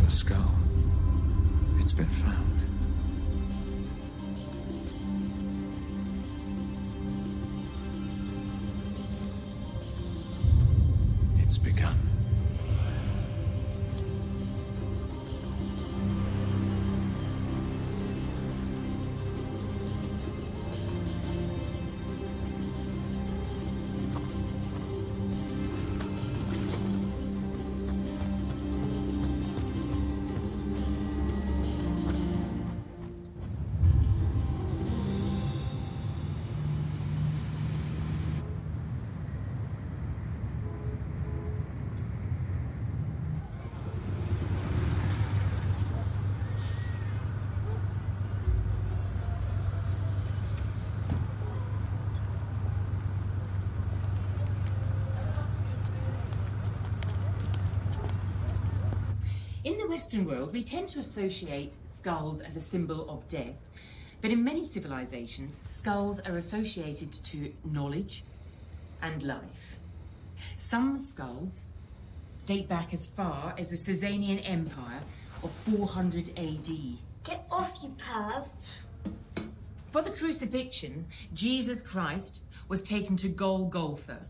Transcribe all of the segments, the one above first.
a skull. It's been found. It's begun. In the Western world, we tend to associate skulls as a symbol of death, but in many civilizations, skulls are associated to knowledge and life. Some skulls date back as far as the Sasanian Empire of 400 AD. Get off, you perv! For the crucifixion, Jesus Christ was taken to Golgotha,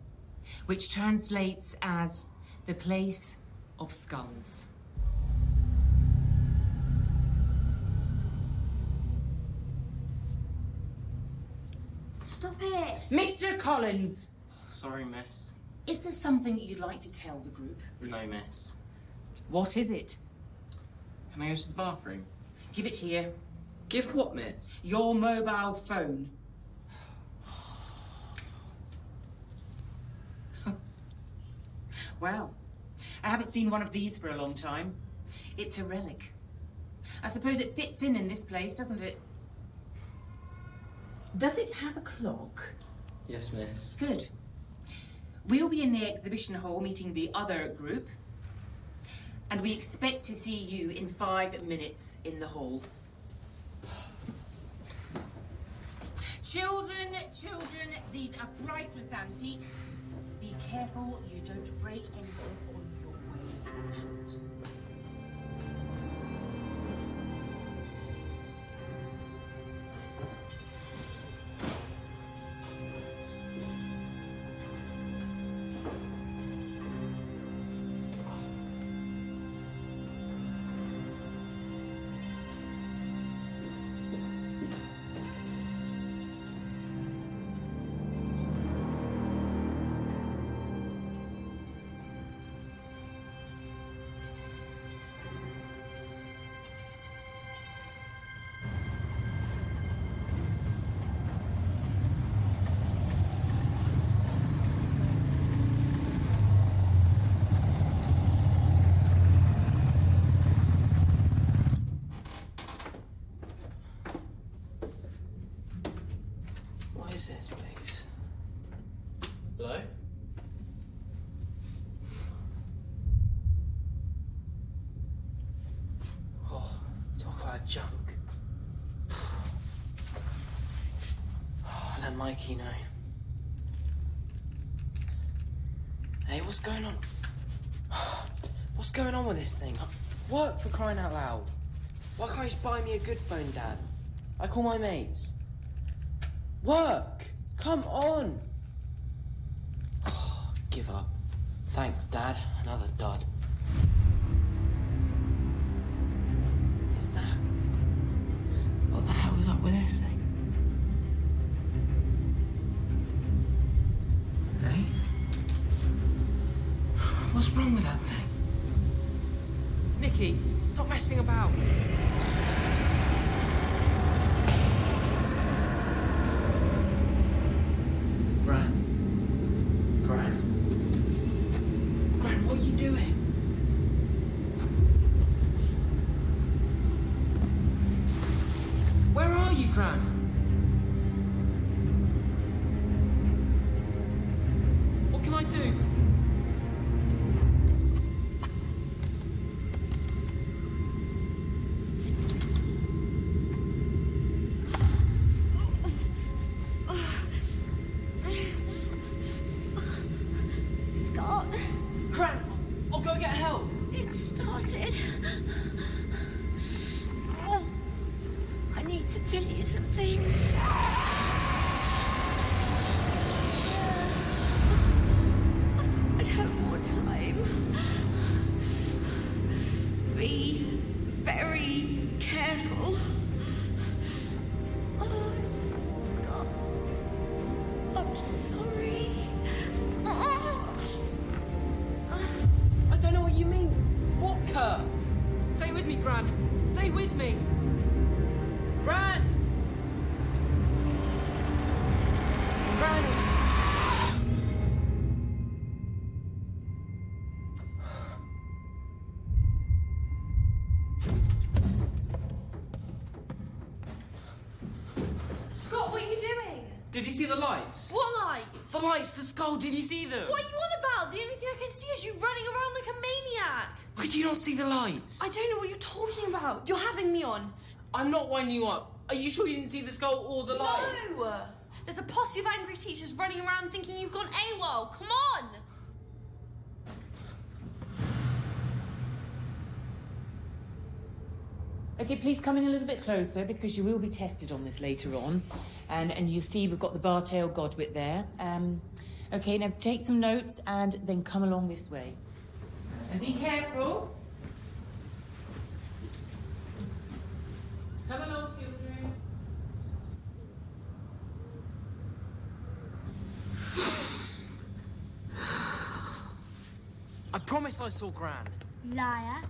which translates as the place of skulls. Stop it! Mr. Collins! Sorry, miss. Is there something you'd like to tell the group? No, miss. What is it? Can I go to the bathroom? Give it here. Give what, miss? Your mobile phone. Well, I haven't seen one of these for a long time. It's a relic. I suppose it fits in this place, doesn't it? Does it have a clock? Yes, miss. Good. We'll be in the exhibition hall meeting the other group, and we expect to see you in 5 minutes in the hall. Children, these are priceless antiques. Be careful you don't break anything on your way out. What is this, please? Hello? Oh, talk about junk. Oh, let Mikey know. Hey, what's going on? What's going on with this thing? Work, for crying out loud. Why can't you just buy me a good phone, Dad? I call my mates. Work! Come on! Oh, give up. Thanks, Dad. Another dud. Is that... What the hell is up with this thing? Hey? What's wrong with that thing? Nikki, stop messing about. Gran, what are you doing? Where are you, Gran? What can I do? Scott, Gran, I'll go get help. it started. Oh, I need to tell you some things. I'd have more time. Be very careful. Oh, Scott. I'm sorry. I don't know what you mean. What curse? Stay with me, Gran. Stay with me. Gran! Gran! Scott, what are you doing? Did you see the lights? What lights? The lights, the skull, did you see them? What are you on about? The only thing I can see is you running around like a maniac. Could you not see the lights? I don't know what you're talking about. You're having me on. I'm not winding you up. Are you sure you didn't see the skull or the lights? No! There's a posse of angry teachers running around thinking you've gone AWOL. Come on! Okay, please come in a little bit closer because you will be tested on this later on. And you see we've got the bar tail godwit there. Okay, now take some notes and then come along this way. And be careful. Come along, children. I promise I saw Gran. Liar.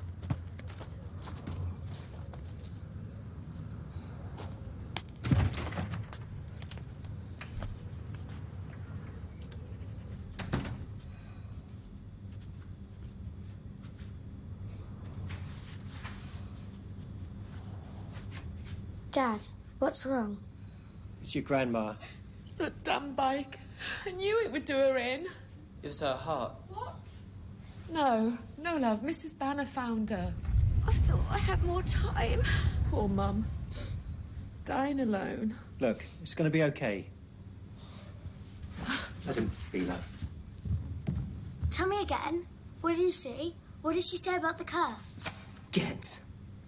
Dad, what's wrong? It's your grandma. The dumb bike. I knew it would do her in. It was her heart. What? No, love. Mrs. Banner found her. I thought I had more time. Poor Mum. Dying alone. Look, it's going to be okay. Let him be, love. Tell me again. What did you see? What did she say about the curse? Get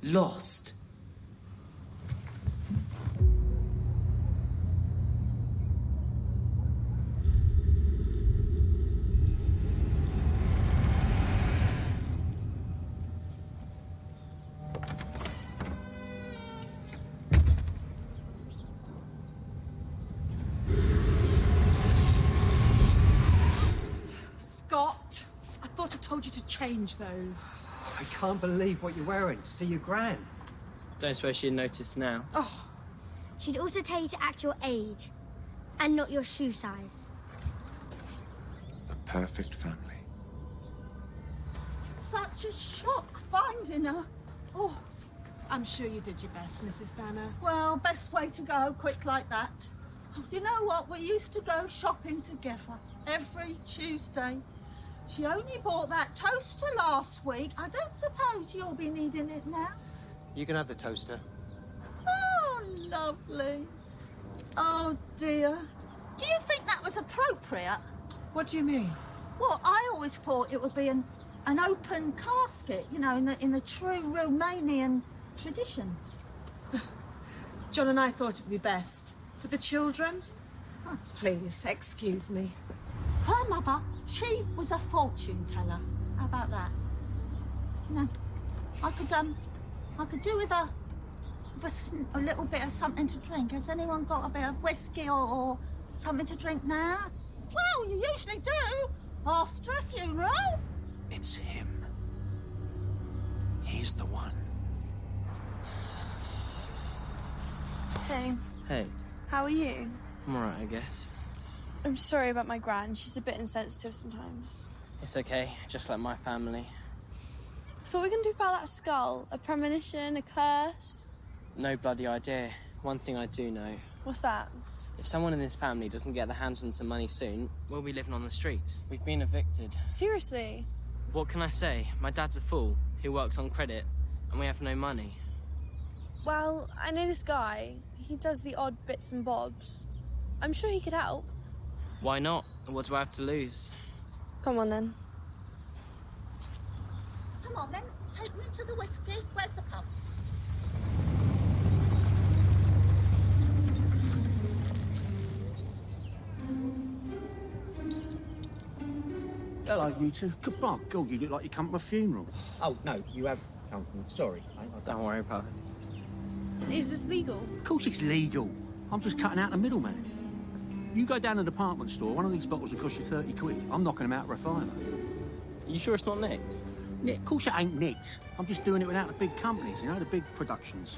lost. Scott, I thought I told you to change those. I can't believe what you're wearing to see your gran. Don't suppose she'd notice now. Oh, She'd also tell you to act your age and not your shoe size. The perfect family. such a shock finding her. Oh, I'm sure you did your best, Mrs. Banner. Well, best way to go, quick like that. Oh, do you know what? We used to go shopping together every Tuesday. She only bought that toaster last week. I don't suppose you'll be needing it now. You can have the toaster. Oh, lovely. Oh, dear. Do you think that was appropriate? What do you mean? Well, I always thought it would be an open casket, you know, in the true Romanian tradition. John and I thought it would be best. For the children? Oh, please, excuse me. Her mother, she was a fortune teller. How about that? Do you know, I could do with a little bit of something to drink. Has anyone got a bit of whiskey or something to drink now? Well, you usually do after a funeral. It's him. He's the one. Hey, Hey, how are you? I'm alright, I guess. I'm sorry about my gran. She's a bit insensitive sometimes. It's okay, just like my family. So what are we going to do about that skull? A premonition? A curse? No bloody idea. One thing I do know. What's that? If someone in this family doesn't get their hands on some money soon, we'll be living on the streets. We've been evicted. Seriously? What can I say? My dad's a fool who works on credit, and we have no money. Well, I know this guy. He does the odd bits and bobs. I'm sure he could help. Why not? What do I have to lose? Come on, then. Come on, then. take me to the whiskey. Where's the pub? Hello, you two. Goodbye, God, you look like you come to a funeral. Oh, no, you have come from... Sorry. Don't worry about it. Is this legal? Of course it's legal. I'm just cutting out the middleman. You go down to the department store, one of these bottles will cost you 30 quid. I'm knocking them out of a fiver. You sure it's not nicked? Yeah, of course it ain't nicked. I'm just doing it without the big companies, you know, the big productions.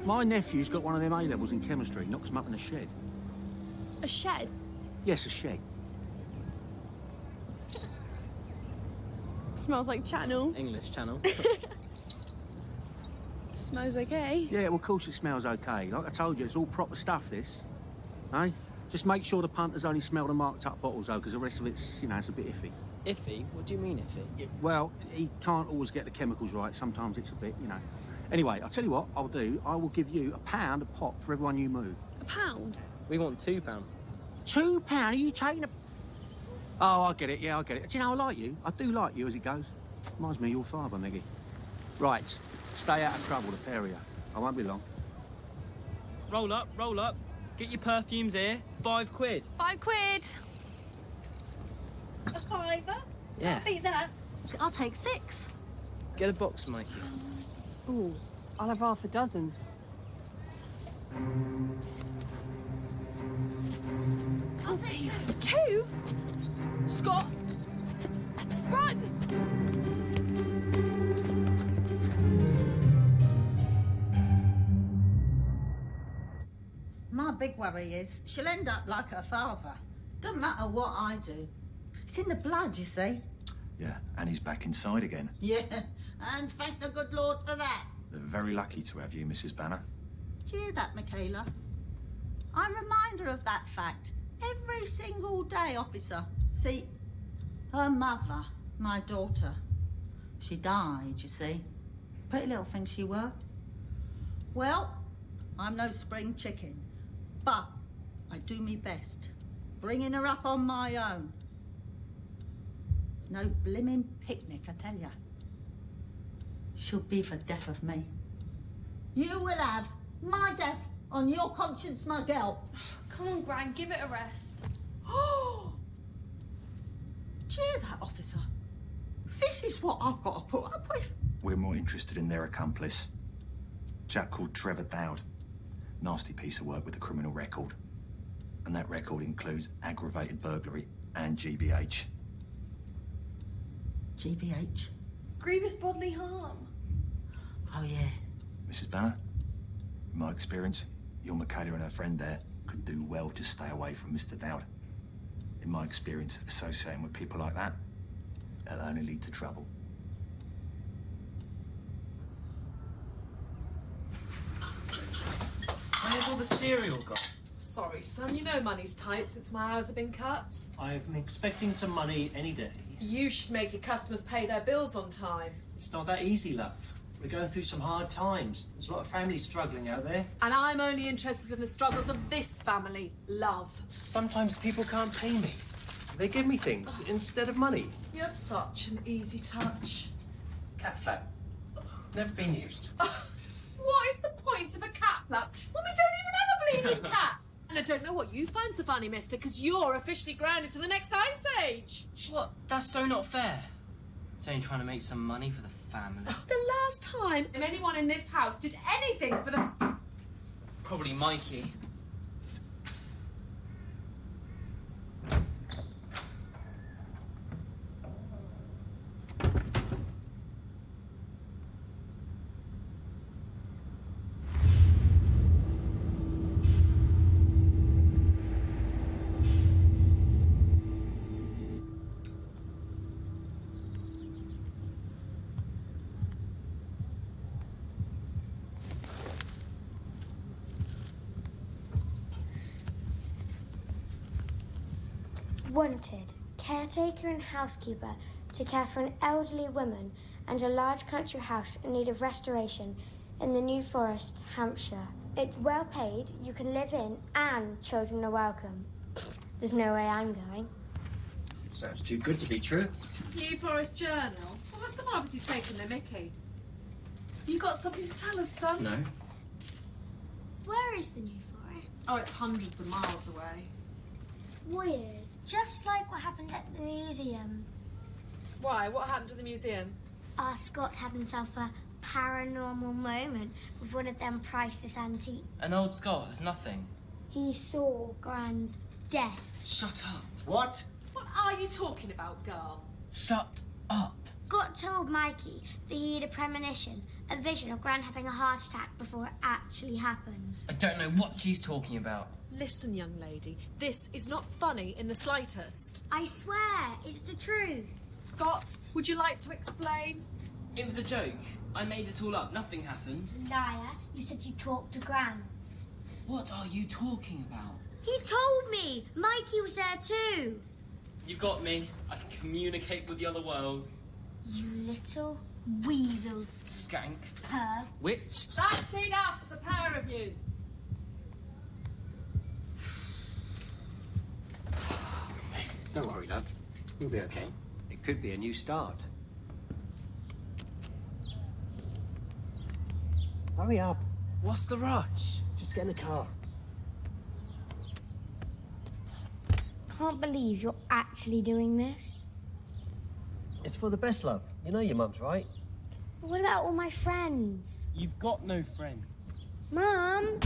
My nephew's got one of them A-levels in chemistry, knocks them up in a shed. A shed? Yes, a shed. Smells like Channel. English Channel. Smells okay. Yeah, well, of course it smells okay. Like I told you, it's all proper stuff, this. Eh? Just make sure the punters only smell the marked-up bottles, though, because the rest of it's, you know, it's a bit iffy. Iffy? What do you mean iffy? Yeah, well, he can't always get the chemicals right. Sometimes it's a bit, you know. Anyway, I'll tell you what I'll do. I will give you £1 a pop for everyone you move. £1? We want £2. £2? Are you taking a... Oh, I get it. Yeah, I get it. Do you know, I like you. I do like you as it goes. Reminds me of your father, Meggie. Right. Stay out of trouble, the pair of you. I won't be long. Roll up, roll up. Get your perfumes here. 5 quid. 5 quid. A fiver? Yeah. Beat that. I'll take 6. Get a box, Mikey. Ooh, I'll have half a dozen. I'll take 2? Scott! Run! My big worry is she'll end up like her father. Doesn't matter what I do. It's in the blood, you see. Yeah, and he's back inside again. Yeah, and thank the good Lord for that. They're very lucky to have you, Mrs. Banner. Do you hear that, Michaela? I remind her of that fact every single day, officer. See, her mother, my daughter, she died, you see. Pretty little thing she were. Well, I'm no spring chicken, but I do me best, bringing her up on my own. It's no blimmin' picnic, I tell ya. She'll be for death of me. You will have my death on your conscience, my girl. Come on, Gran, give it a rest. Oh! Do you hear that, officer? This is what I've got to put up with. We're more interested in their accomplice. Chap called Trevor Dowd. Nasty piece of work with a criminal record. And that record includes aggravated burglary and GBH. GBH? Grievous bodily harm. Oh, yeah. Mrs. Banner, in my experience, your Michaela and her friend there could do well to stay away from Mr. Dowd. In my experience, associating with people like that, it'll only lead to trouble. Where's all the cereal gone? Sorry, son, you know money's tight since my hours have been cut. I've been expecting some money any day. You should make your customers pay their bills on time. It's not that easy, love. We're going through some hard times. There's a lot of families struggling out there. And I'm only interested in the struggles of this family, love. Sometimes people can't pay me. They give me things instead of money. You're such an easy touch. Cat flap. Never been used. What is the point of a cat flap when we don't even have a bleeding cat? And I don't know what you find so funny, mister, because you're officially grounded to the next ice age. What? That's so not fair. It's only trying to make some money for the family. The last time anyone in this house did anything for the... Probably Mikey. Wanted, caretaker and housekeeper to care for an elderly woman and a large country house in need of restoration in the New Forest, Hampshire. It's well paid, you can live in, and children are welcome. There's no way I'm going. Sounds too good to be true. New Forest Journal? Well, Well, someone obviously taken the mickey. You got something to tell us, son? No. Where is the New Forest? Oh, it's hundreds of miles away. Weird. Just like what happened at the museum. Why? What happened at the museum? Scott had himself a paranormal moment with one of them priceless antiques. An old skull is nothing. He saw Gran's death. Shut up. What? What are you talking about, girl? Shut up. Scott told Mikey that he had a premonition, a vision of Gran having a heart attack before it actually happened. I don't know what she's talking about. Listen, young lady, this is not funny in the slightest. I swear, it's the truth. Scott, would you like to explain? It was a joke. I made it all up. Nothing happened. Liar, you said you talked to Gran. What are you talking about? He told me! Mikey was there too! You got me. I can communicate with the other world. You little weasel. Skank. Perv. Witch. That's enough, the pair of you. Don't worry, love. You'll be okay. It could be a new start. Hurry up. What's the rush? Just get in the car. Can't believe you're actually doing this. It's for the best, love. You know your mum's right. But what about all my friends? You've got no friends. Mum!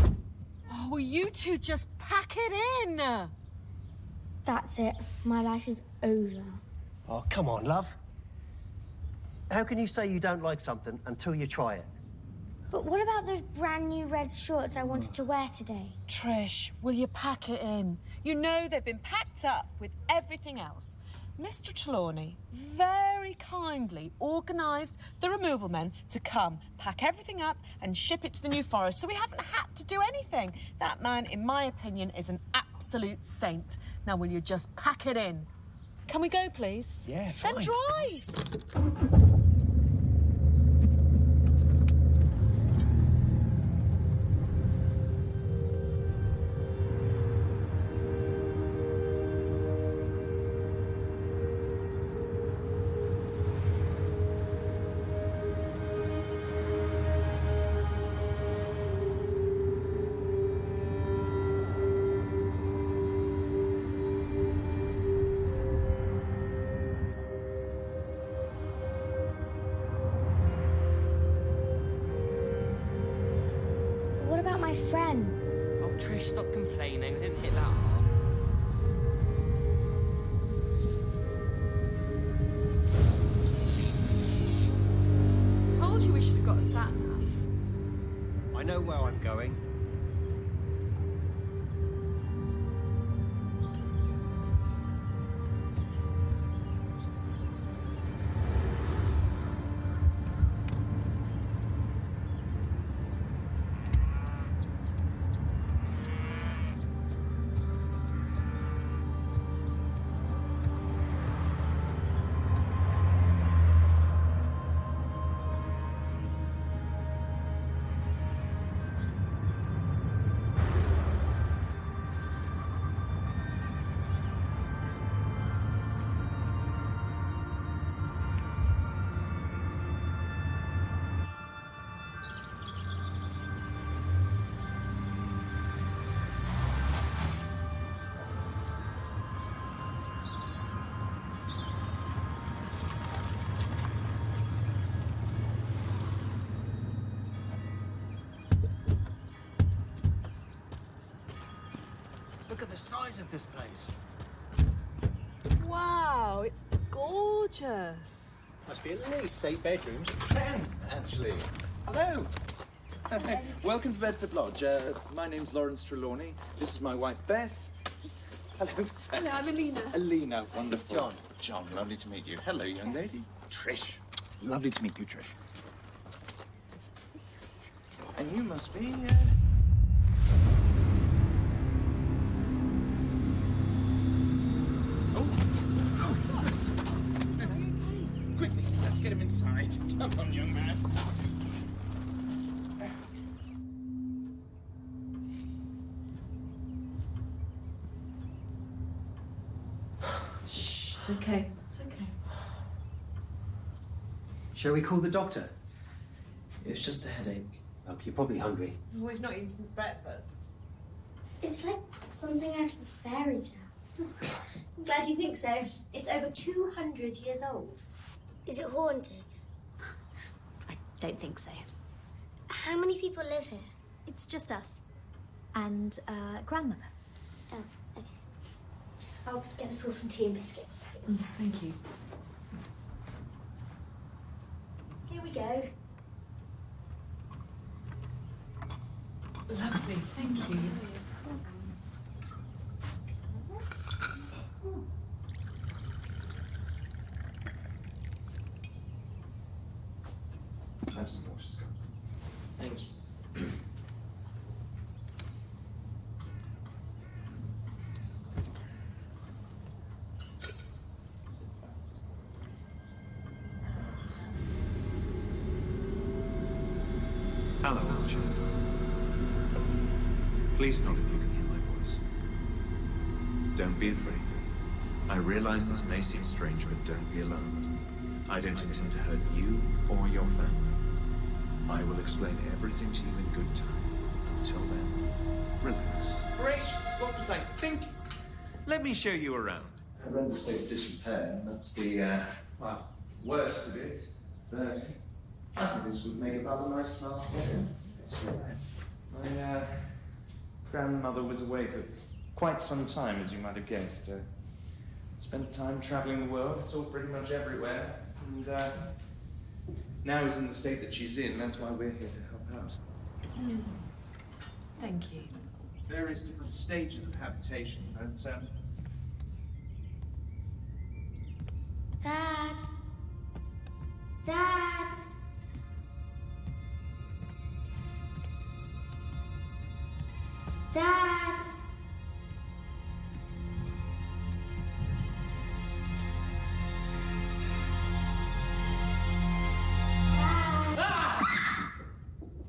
Oh, will you two just pack it in? That's it. My life is over. Oh, come on, love. How can you say you don't like something until you try it? But what about those brand new red shorts I wanted to wear today? Trish, will you pack it in? You know they've been packed up with everything else. Mr. Trelawney very kindly organised the removal men to come, pack everything up and ship it to the New Forest, so we haven't had to do anything. That man, in my opinion, is an absolute saint. Now, will you just pack it in? Can we go, please? Yeah, fine. Then drive. What about my friend? Oh, Trish, stop complaining. I didn't hit that hard. Told you we should have got a sat-nav. I know where I'm going. Look at the size of this place. Wow, it's gorgeous. Must be at least 8 bedrooms. 10, actually. Hello. Welcome to Bedford Lodge. My name's Lawrence Trelawney. This is my wife, Beth. Hello. Hello, I'm Alina. Alina, wonderful. John. John, lovely to meet you. Hello, young lady. Trish. Lovely to meet you, Trish. And you must be, Quickly, let's get him inside. Come on, young man. Shh, it's okay. It's okay. Shall we call the doctor? It's just a headache. Look, you're probably hungry. Well, we've not eaten since breakfast. It's like something out of a fairy tale. I'm glad you think so. It's over 200 years old. Is it haunted? I don't think so. How many people live here? It's just us. And grandmother. Oh, okay. I'll get us all some tea and biscuits. Thank you. Here we go. Lovely, thank you. Have some water, Scott. Thank you. Hello, Archie. Please nod if you can hear my voice. Don't be afraid. I realize this may seem strange, but don't be alarmed. I don't intend to hurt you or your family. I will explain everything to you in good time. Until then, relax. Gracious, what was I thinking? Let me show you around. Horrendous state of disrepair. That's the, well, worst of it. But I think this would make it rather nice master bedroom. My grandmother was away for quite some time, as you might have guessed. Spent time traveling the world, saw pretty much everywhere, and now is in the state that she's in. That's why we're here to help out. Thank you. Various different stages of habitation, but Dad! Dad! Dad!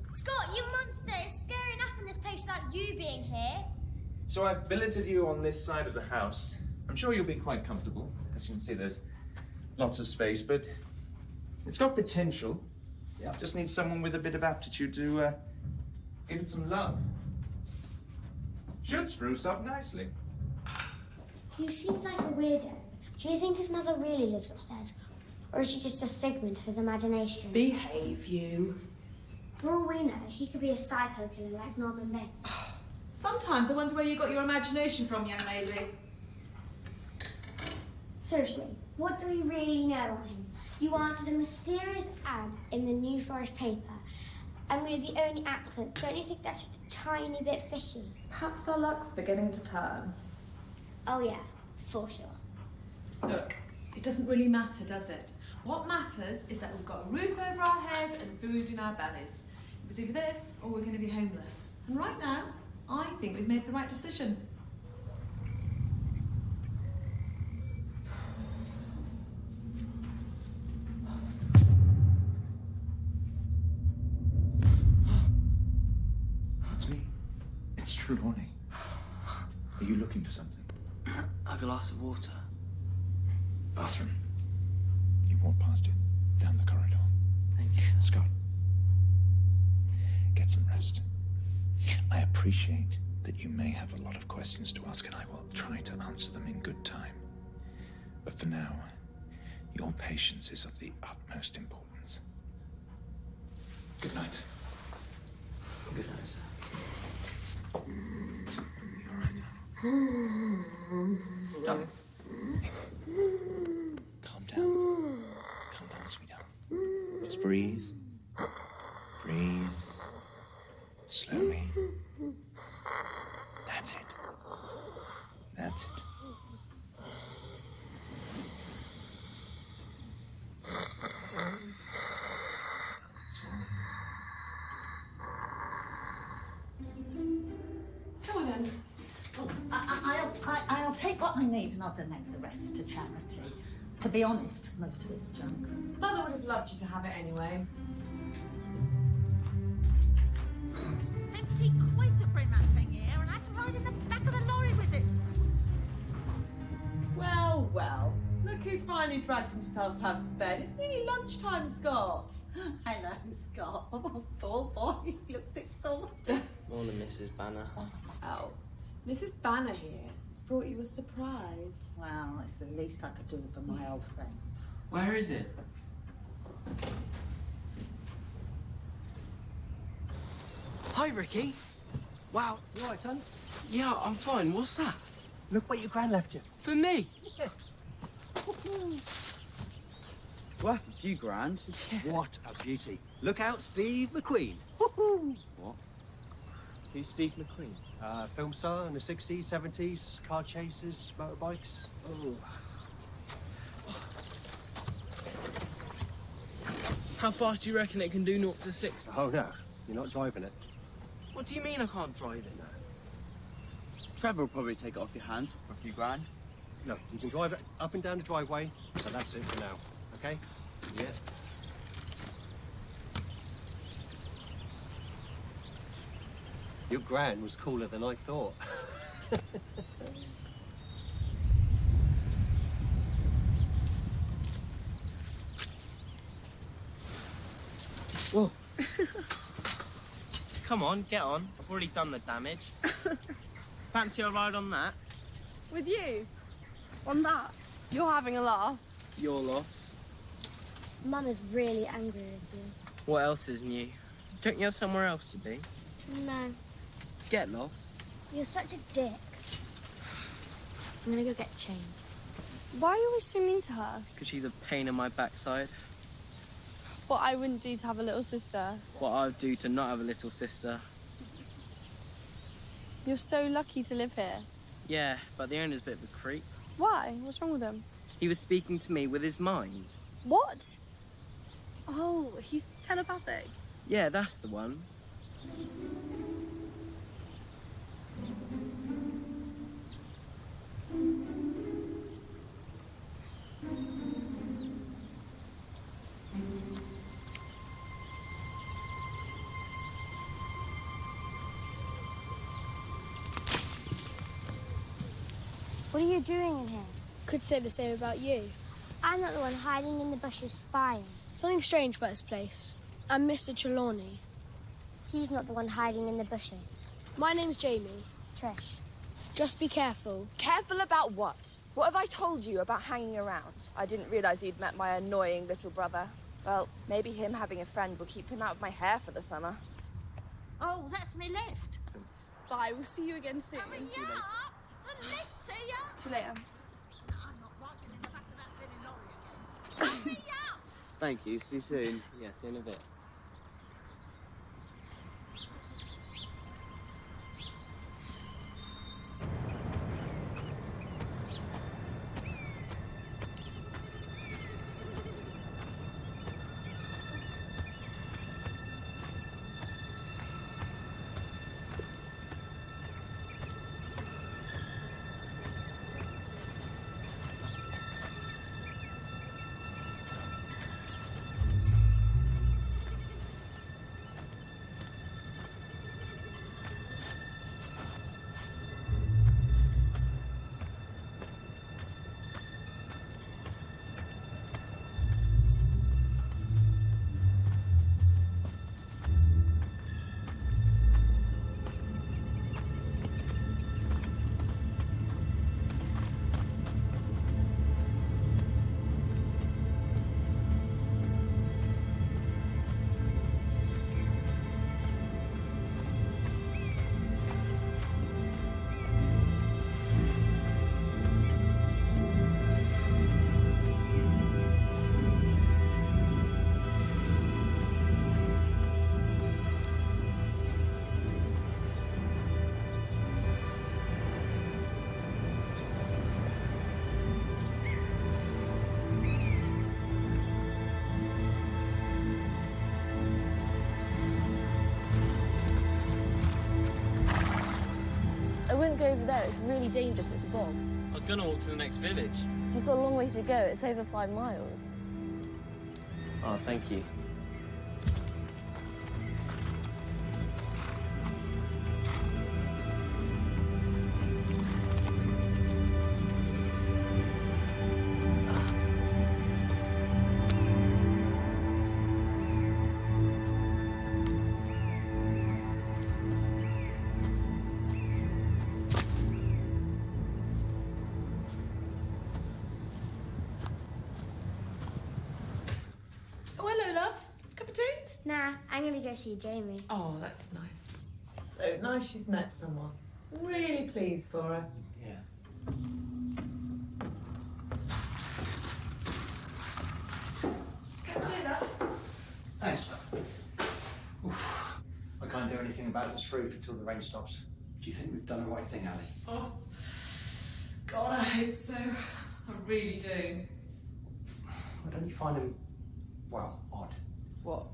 Scott, you monster! It's scary enough in this place without you being here. So I've billeted you on this side of the house. I'm sure you'll be quite comfortable. As you can see, there's lots of space, but it's got potential. Yeah, just need someone with a bit of aptitude to give it some love. Should spruce up nicely. He seems like a weirdo. Do you think his mother really lives upstairs? Or is she just a figment of his imagination? Behave, you. For all we know, he could be a psycho killer like Norman Bates. Sometimes I wonder where you got your imagination from, young lady. Seriously, what do we really know of him? You answered a mysterious ad in the New Forest paper, and we're the only applicants. Don't you think that's just a tiny bit fishy? Perhaps our luck's beginning to turn. Oh yeah, for sure. Look, it doesn't really matter, does it? What matters is that we've got a roof over our head and food in our bellies. It was either this or we're going to be homeless. And right now, I think we've made the right decision. It's me. It's Trelawney. Are you looking for something? A glass of water. Bathroom. You walk past it, down the corridor. Thank you. Scott, get some rest. I appreciate that you may have a lot of questions to ask, and I will try to answer them in good time. But for now, your patience is of the utmost importance. Good night. Good night, sir. Darling. Calm down. Calm down, sweetheart. Just breathe. Breathe. Slowly. That's it. That's it. Come on, then. I'll take what I need and I'll donate the rest to charity. To be honest, most of it's junk. Mother would have loved you to have it anyway. 50 quid to bring that thing here, and I had to ride in the back of the lorry with it. Well, well. Look who finally finally dragged himself out of bed. It's nearly lunchtime, Scott. Hello, Scott. Oh, poor boy, he looks exhausted. Morning, Mrs. Banner. Oh, Mrs. Banner here has brought you a surprise. Well, it's the least I could do for my old friend. Where is it? Hi, Ricky. Wow. You all right, son? Yeah, I'm fine. What's that? Look what your gran left you. For me? Yes. What happened to you, Grand? What a beauty. Look out, Steve McQueen. What? Who's Steve McQueen? Film star in the 60s, 70s, car chases, motorbikes. Oh. How fast do you reckon it can do 0 to 60? Oh, no. You're not driving it. What do you mean I can't drive it now? Trevor will probably take it off your hands for a few grand. No, you can drive it up and down the driveway, but that's it for now, okay? Yeah. Your gran was cooler than I thought. Whoa. Come on, get on. I've already done the damage. Fancy a ride on that? With you? On that? You're having a laugh. Your loss. Mum is really angry with you. What else is new? Don't you have somewhere else to be? No, Get lost. you're such a dick. I'm gonna go get changed. Why are you always so mean to her? Because she's a pain in my backside. What I wouldn't do to have a little sister. What I'd do to not have a little sister. You're so lucky to live here. Yeah, but the owner's a bit of a creep. Why? What's wrong with him? He was speaking to me with his mind. What? Oh, he's telepathic. Yeah, that's the one. What are you doing in here? Could say the same about you. I'm not the one hiding in the bushes spying. Something strange about this place. I'm Mr. Trelawney. He's not the one hiding in the bushes. My name's Jamie. Trish. Just be careful. Careful about what? What have I told you about hanging around? I didn't realise you'd met my annoying little brother. Well, maybe him having a friend will keep him out of my hair for the summer. Oh, that's me lift. Bye, we'll see you again soon. Hurry up! The lift's here! See you later. I'm not riding in the back of that silly lorry again. Hurry up! Thank you. See you soon. Yeah, see you in a bit. I wouldn't go over there. It's really dangerous. It's a bog. I was going to walk to the next village. You've got a long way to go. It's over 5 miles. Oh, thank you. going to go see Jamie. Oh, that's nice. So nice she's met someone. I'm really pleased for her. Yeah. Dinner. Thanks, love. Oof. I can't do anything about this roof until the rain stops. Do you think we've done the right thing, Ali? Oh, God, I hope so. I really do. Well, don't you find him, well, odd? What?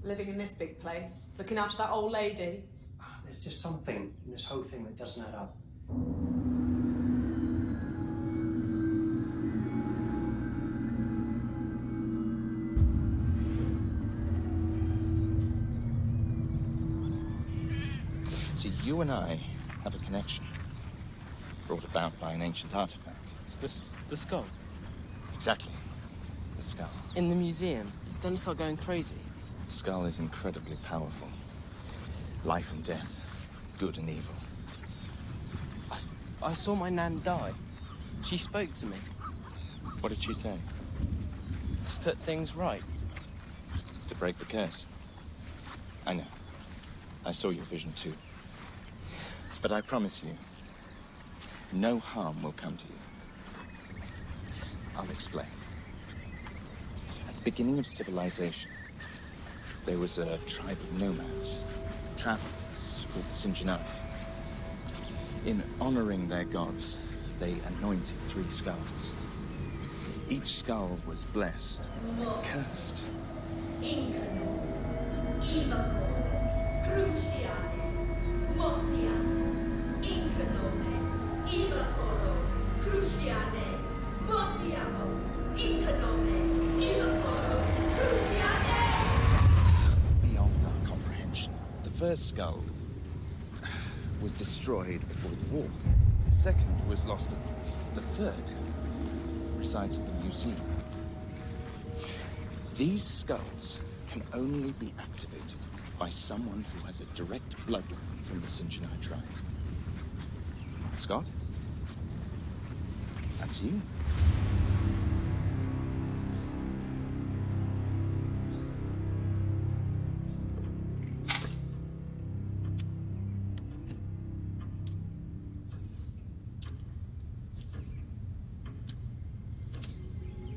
Living in this big place? Looking after that old lady? There's just something in this whole thing that doesn't add up. See, you and I have a connection, brought about by an ancient artifact. The skull? Exactly. The skull. In the museum? Don't start going crazy. The skull is incredibly powerful. Life and death, good and evil. I saw my nan die. She spoke to me. What did she say? To put things right. To break the curse. I know. I saw your vision too. But I promise you, no harm will come to you. I'll explain. At the beginning of civilization, there was a tribe of nomads, travelers, called the Sinjanai. In honoring their gods, they anointed 3 skulls. Each skull was blessed, cursed. Beyond our comprehension. The first skull was destroyed before the war. The second was lost. The third resides at the museum. These skulls can only be activated by someone who has a direct bloodline from the Sinjanai tribe. Scott? That's you.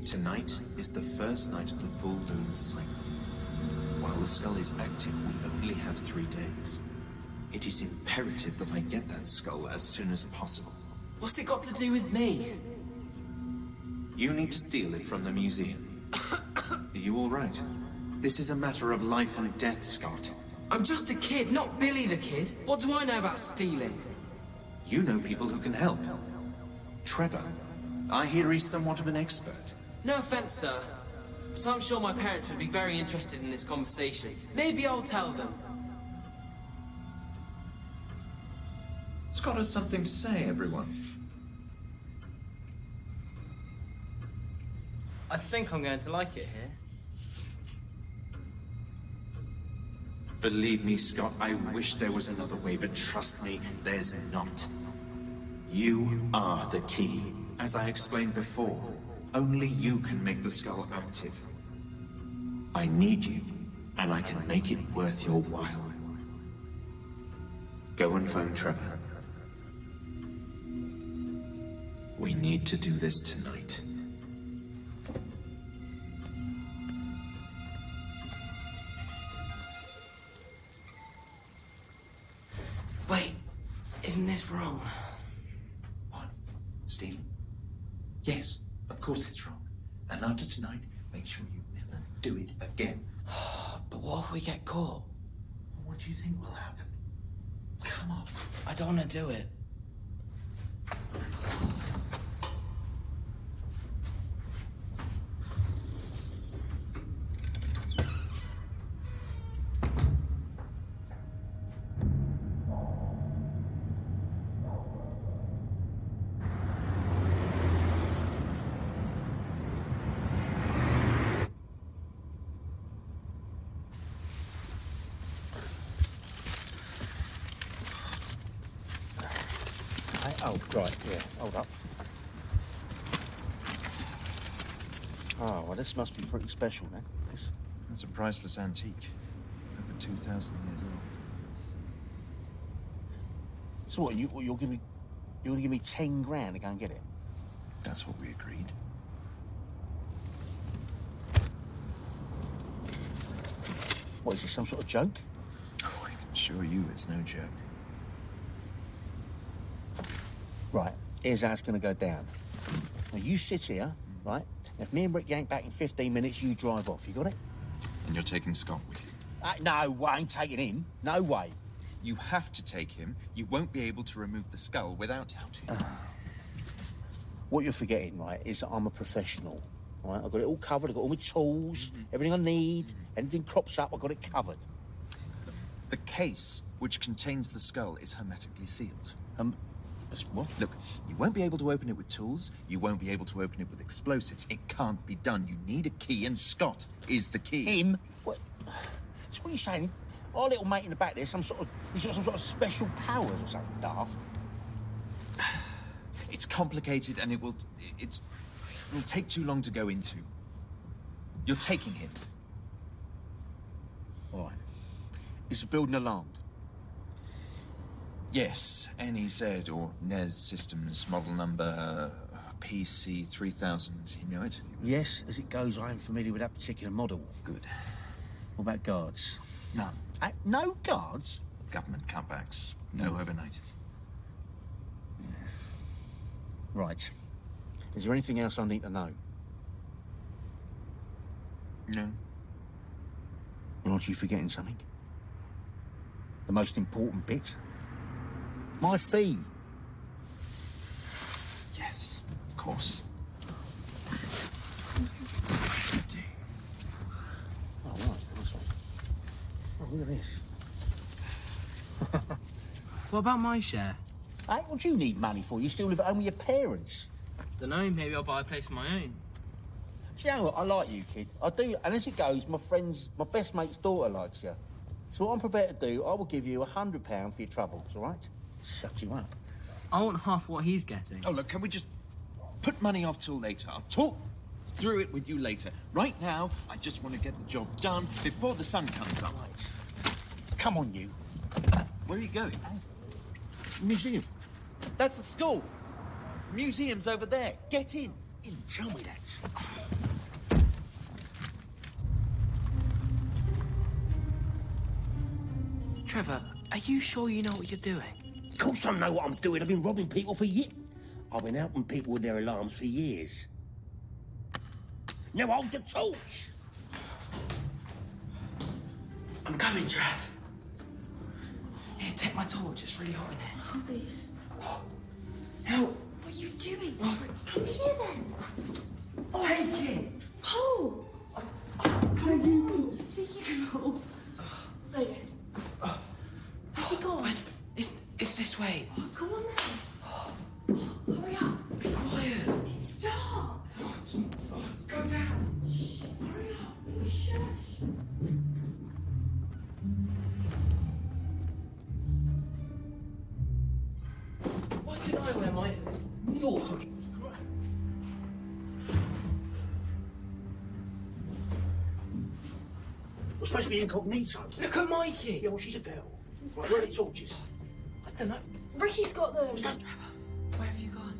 Tonight is the first night of the full moon cycle. While the skull is active, we only have 3 days. It is imperative that I get that skull as soon as possible. What's it got to do with me? You need to steal it from the museum. Are you all right? This is a matter of life and death, Scott. I'm just a kid, not Billy the Kid. What do I know about stealing? You know people who can help. Trevor. I hear he's somewhat of an expert. No offense, sir, but I'm sure my parents would be very interested in this conversation. Maybe I'll tell them. Scott has something to say, everyone. I think I'm going to like it here. Believe me, Scott, I wish there was another way, but trust me, there's not. You are the key. As I explained before, only you can make the skull active. I need you, and I can make it worth your while. Go and phone Trevor. We need to do this tonight. Wait, isn't this wrong? What? Stephen? Yes, of course it's wrong. And after tonight, make sure you never do it again. But what if we get caught? What do you think will happen? Come on. I don't want to do it. Oh, right, yeah, hold up. Oh, well, this must be pretty special then, this. It's a priceless antique. Over 2,000 years old. So what, you're going to give me 10 grand to go and get it? That's what we agreed. What, is this some sort of joke? Oh, I can assure you it's no joke. Right, here's how it's going to go down. Now, you sit here, right? If me and Rick yank back in 15 minutes, you drive off. You got it? And you're taking Scott with you? No way, I ain't taking him. No way. You have to take him. You won't be able to remove the skull without him. What you're forgetting, right, is that I'm a professional. Right? I've got it all covered. I've got all my tools, everything I need. Anything crops up, I've got it covered. The case which contains the skull is hermetically sealed. What? Look, you won't be able to open it with tools. You won't be able to open it with explosives. It can't be done. You need a key, and Scott is the key. Him? What? So what are you saying? Our little mate in the back there, he's got some sort of special powers or something daft. It's complicated, and it will take too long to go into. You're taking him. All right. Is the building alarmed? Yes, NEZ or NES Systems model number PC 3000. You know it? Yes, as it goes, I am familiar with that particular model. Good. What about guards? None. No guards? Government cutbacks. No overnighters. Yeah. Right. Is there anything else I need to know? No. Well, aren't you forgetting something? The most important bit? My fee. Yes, of course. Oh, right. Nice one. Oh, look at this. What about my share? Hey, what do you need money for? You still live at home with your parents. Dunno, maybe I'll buy a place of my own. Do you know what? I like you, kid. I do. And as it goes, my best mate's daughter likes you. So what I'm prepared to do, I will give you £100 for your troubles, all right? Shut you up. I want half what he's getting. Oh, look, can we just put money off till later? I'll talk through it with you later. Right now, I just want to get the job done before the sun comes up. Right. Come on, you. Where are you going? Museum. That's the school. Museum's over there. Get in. You didn't tell me that. Trevor, are you sure you know what you're doing? Of course I know what I'm doing. I've been robbing people for years. I've been helping people with their alarms for years. Now hold the torch. I'm coming, Trev. Here, take my torch. It's really hot in here. Oh, please. Help! What are you doing? Come here, then. Take it! Paul! Come on. Beautiful. There you go. Has he gone? It's this way. Oh, come on then. Hurry up. Be quiet. It's dark. Go down. Shh. Hurry up. Shush. Why did I wear my... You're... We're supposed to be incognito. Look at Mikey. Yeah, well, she's a girl. Right, where are the torches? I don't know. Ricky's got them. Where have you gone?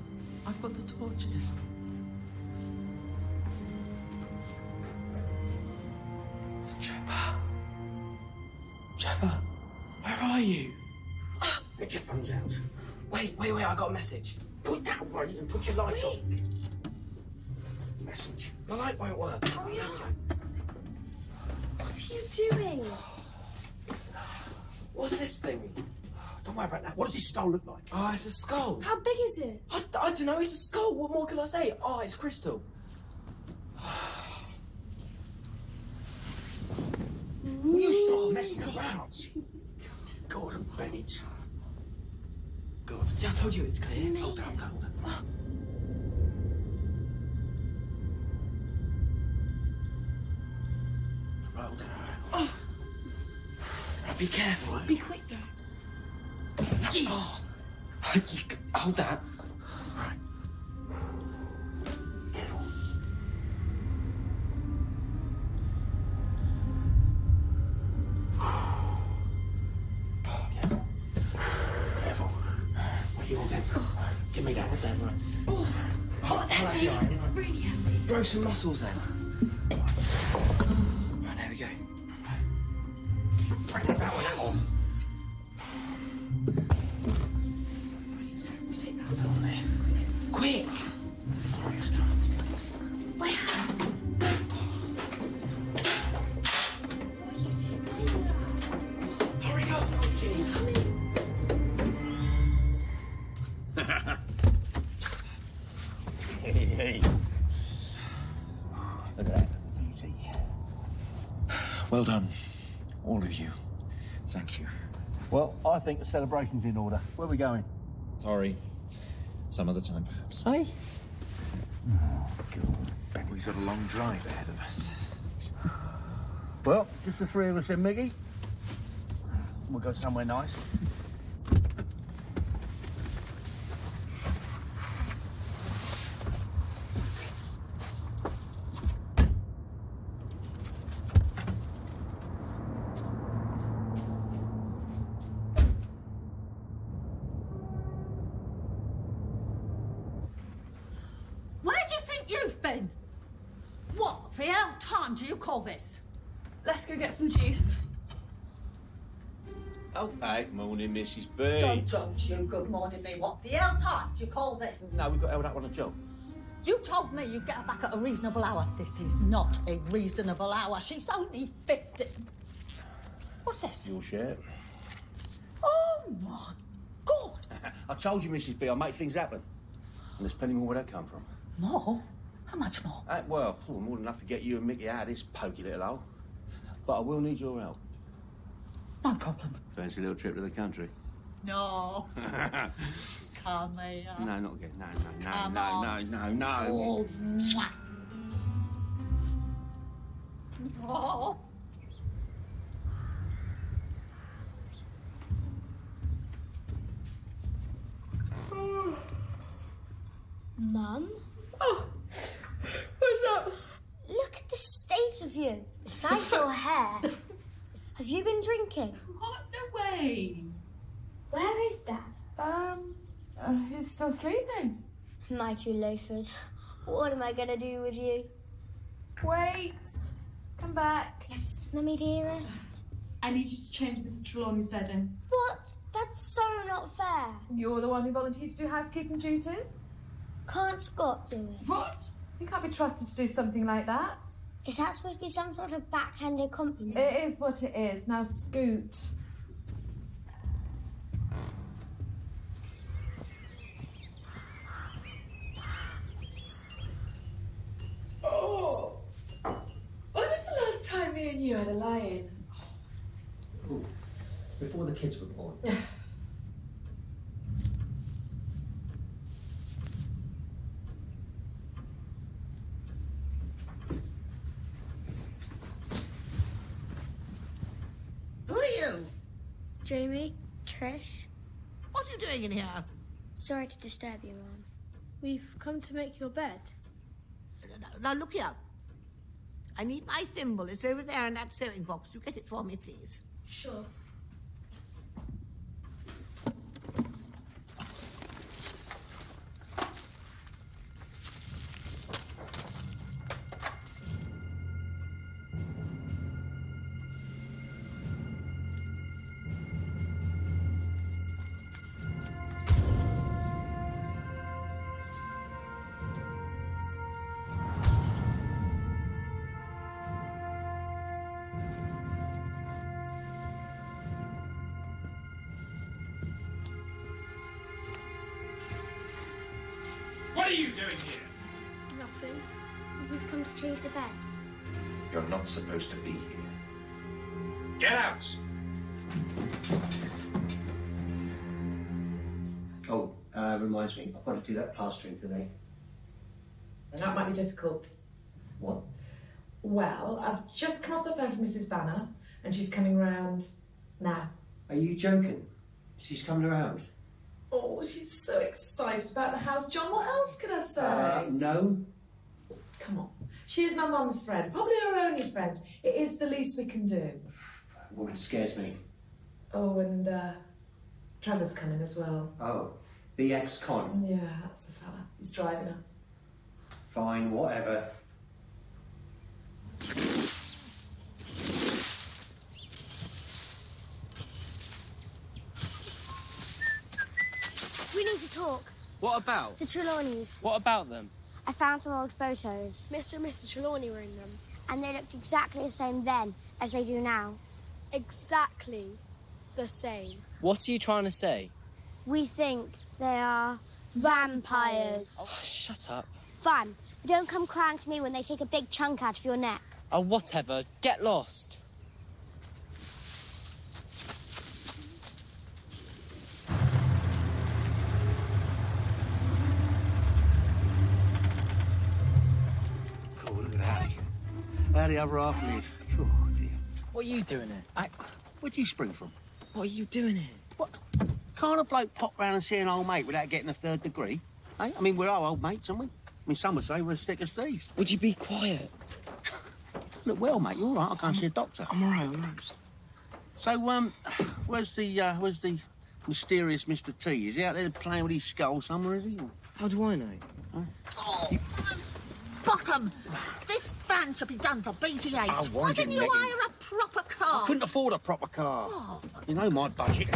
I've got the torches. Trevor, where are you? Get your phones out. Wait, I got a message. Put that away and put your lights on. Message. My light won't work. Hurry up. What's he doing? What's this thing? Don't worry about that. What does this skull look like? Oh, it's a skull. How big is it? I don't know, it's a skull. What more can I say? Oh, it's crystal. Will you stop messing around? Gordon Bennett. Good. See, I told you it's It's clear. amazing. Hold on. Roll down. Oh. Be careful. Be quick though. Oh. Hold that. Right. Careful. Give me that. Right. Oh, it's heavy. It's really heavy. Grow some muscles then. Right, there we go. Bring that one on. You take that on there. Quick! Alright, let's go. My hands. Hurry up, monkey! Come in. Hey. Look at that beauty. Well done, all of you. Thank you. Well, I think the celebration's in order. Where are we going? Sorry. Some other time, perhaps. Hey? We've got a long drive ahead of us. Well, just the three of us then, Mickey. We'll go somewhere nice. Where do you think you've been? What the hell time do you call this? Let's go get some juice. Oh, hey, morning, Mrs. B. Don't you good morning me. What the hell time do you call this? No, we got held up on a job. You told me you'd get her back at a reasonable hour. This is not a reasonable hour. She's only 50. What's this? Your share. Oh, my God. I told you, Mrs. B, I'll make things happen. And there's plenty more where that come from. More? How much more? Well, more than enough to get you and Mickey out of this pokey little hole. But I will need your help. No problem. Fancy a little trip to the country? No. Come here. No, not again. Come No. Oh, mwah. Oh. Mum? Oh, what's up? Look at the state of you. Besides your hair. Have you been drinking? What? No way. Where is Dad? He's still sleeping. My two loafers. What am I going to do with you? Wait. Come back. Yes, Mummy dearest. I need you to change Mrs. Trelawney's bedding. What? That's so not fair. You're the one who volunteered to do housekeeping duties? Can't Scott do it? What? You can't be trusted to do something like that. Is that supposed to be some sort of backhanded compliment? It is what it is. Now scoot. Oh! When was the last time me and you had a lie-in? Ooh, before the kids were born. Who are you? Jamie, Trish. What are you doing in here? Sorry to disturb you, Mum. We've come to make your bed. Now, look here. I need my thimble. It's over there in that sewing box. You get it for me, please. Sure. What are you doing here? Nothing. We've come to change the beds. You're not supposed to be here. Get out! Oh, reminds me, I've got to do that plastering today. That might be difficult. What? Well, I've just come off the phone from Mrs. Banner, and she's coming round now. Are you joking? She's coming around. Oh, she's so excited about the house. John, what else could I say? No. Come on. She is my mum's friend, probably her only friend. It is the least we can do. That woman scares me. Oh, and Trevor's coming as well. Oh. The ex-con. Yeah, that's the fella. He's driving her. Fine, whatever. We need to talk. What about? The Trelawneys. What about them? I found some old photos. Mr. and Mrs. Trelawney were in them. And they looked exactly the same then as they do now. Exactly the same. What are you trying to say? We think they are vampires. Oh, shut up. Fun. Don't come crying to me when they take a big chunk out of your neck. Oh, whatever. Get lost. Cool, look at that. How the other half live. Oh, dear. What are you doing here? Where'd you spring from? What are you doing here? What? Can't a bloke pop round and see an old mate without getting a third degree? Eh? I mean, we're our old mates, aren't we? I mean, some would say we're as thick as thieves. Would you be quiet? Look, well, mate, you all right? I'll go and see a doctor. I'm all right. So, where's the mysterious Mr. T? Is he out there playing with his skull somewhere, is he? Or... How do I know? Huh? Oh, Bottom! This van should be done for BGH. Oh, why didn't you hire a proper car? I couldn't afford a proper car. Oh, you know my budget.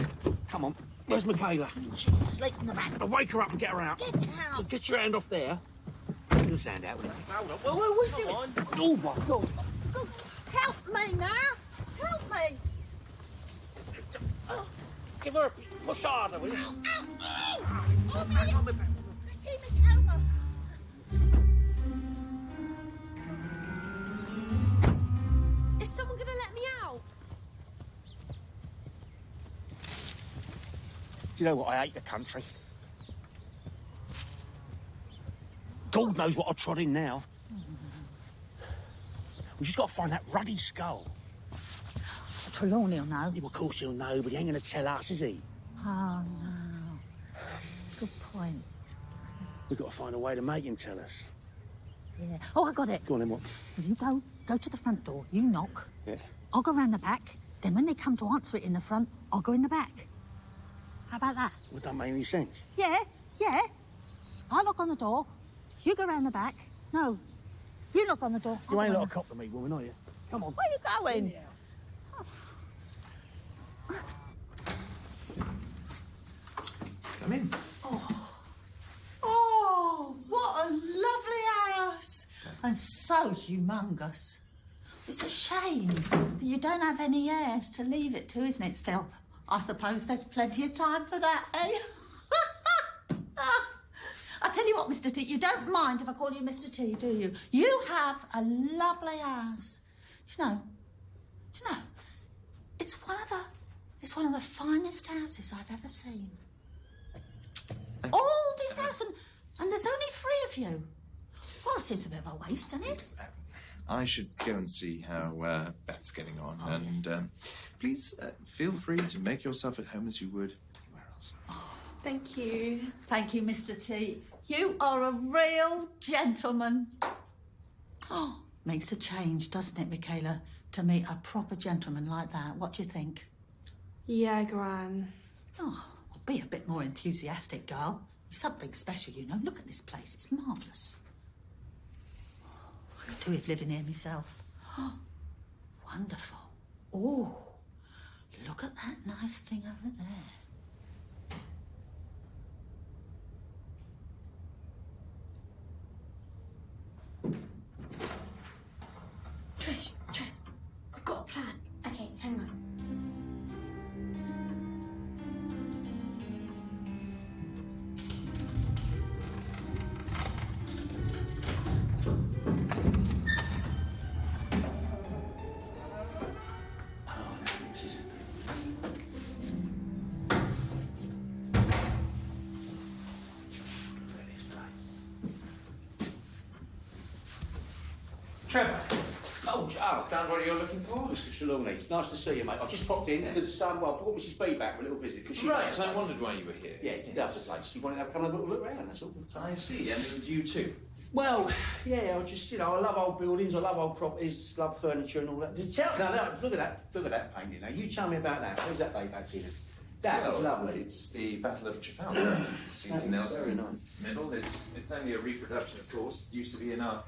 Come on, where's Michaela? she's asleep in the van. I'll wake her up and get her out. Get out. Get your hand off there. Get your hand out. Hold on. Well, come on. Oh, my God. Help me now. Help me. Give her a push harder, will you? Ow, ow. Oh, me. Keep me over. Is someone gonna let me out? Do you know what? I hate the country. God knows what I trod in now. We just got to find that ruddy skull. Trelawney will know. Yeah, well, of course he'll know, but he ain't going to tell us, is he? Oh, no. Good point. We've got to find a way to make him tell us. Yeah. Oh, I got it. Go on, then, what? Well, you go to the front door, you knock. Yeah. I'll go round the back. Then when they come to answer it in the front, I'll go in the back. How about that? Well, it don't make any sense. Yeah. I knock on the door. You go round the back. No. You knock on the door. You ain't got a cop to me, woman, are you? Come on. Where are you going? Come in. Oh, what a lovely house. And so humongous. It's a shame that you don't have any heirs to leave it to, isn't it, still? I suppose there's plenty of time for that, eh? I tell you what, Mr. T, you don't mind if I call you Mr. T, do you? You have a lovely house. Do you know, it's one of the finest houses I've ever seen. All this house, and there's only 3 of you. Well, it seems a bit of a waste, doesn't it? I should go and see how Beth's getting on, and please feel free to make yourself at home as you would anywhere else. Thank you. Thank you, Mr. T. You are a real gentleman. Oh, makes a change, doesn't it, Michaela, to meet a proper gentleman like that? What do you think? Yeah, Gran. Oh, well, be a bit more enthusiastic, girl. It's something special, you know. Look at this place. It's marvellous. I could do with living here myself. Oh, wonderful. Oh, look at that nice thing over there. Trish, I've got a plan. Okay, hang on. Trevor. Oh, found what you're looking for? Mr. Trelawney, nice to see you, mate. I've just popped in because, well, I brought Mrs. B back for a little visit. Cause she... Right, so I wondered why you were here. Yeah, she loves the place. She wanted to come and have a look around, that's all. I see, and you too? Well, yeah, I just, I love old buildings, I love old properties, love furniture and all that. Just tell, now, look at that painting. Now, you tell me about that. Who's that babe back here? That is lovely. It's the Battle of Trafalgar. That's very nice. Middle. It's only a reproduction, of course. Used to be in our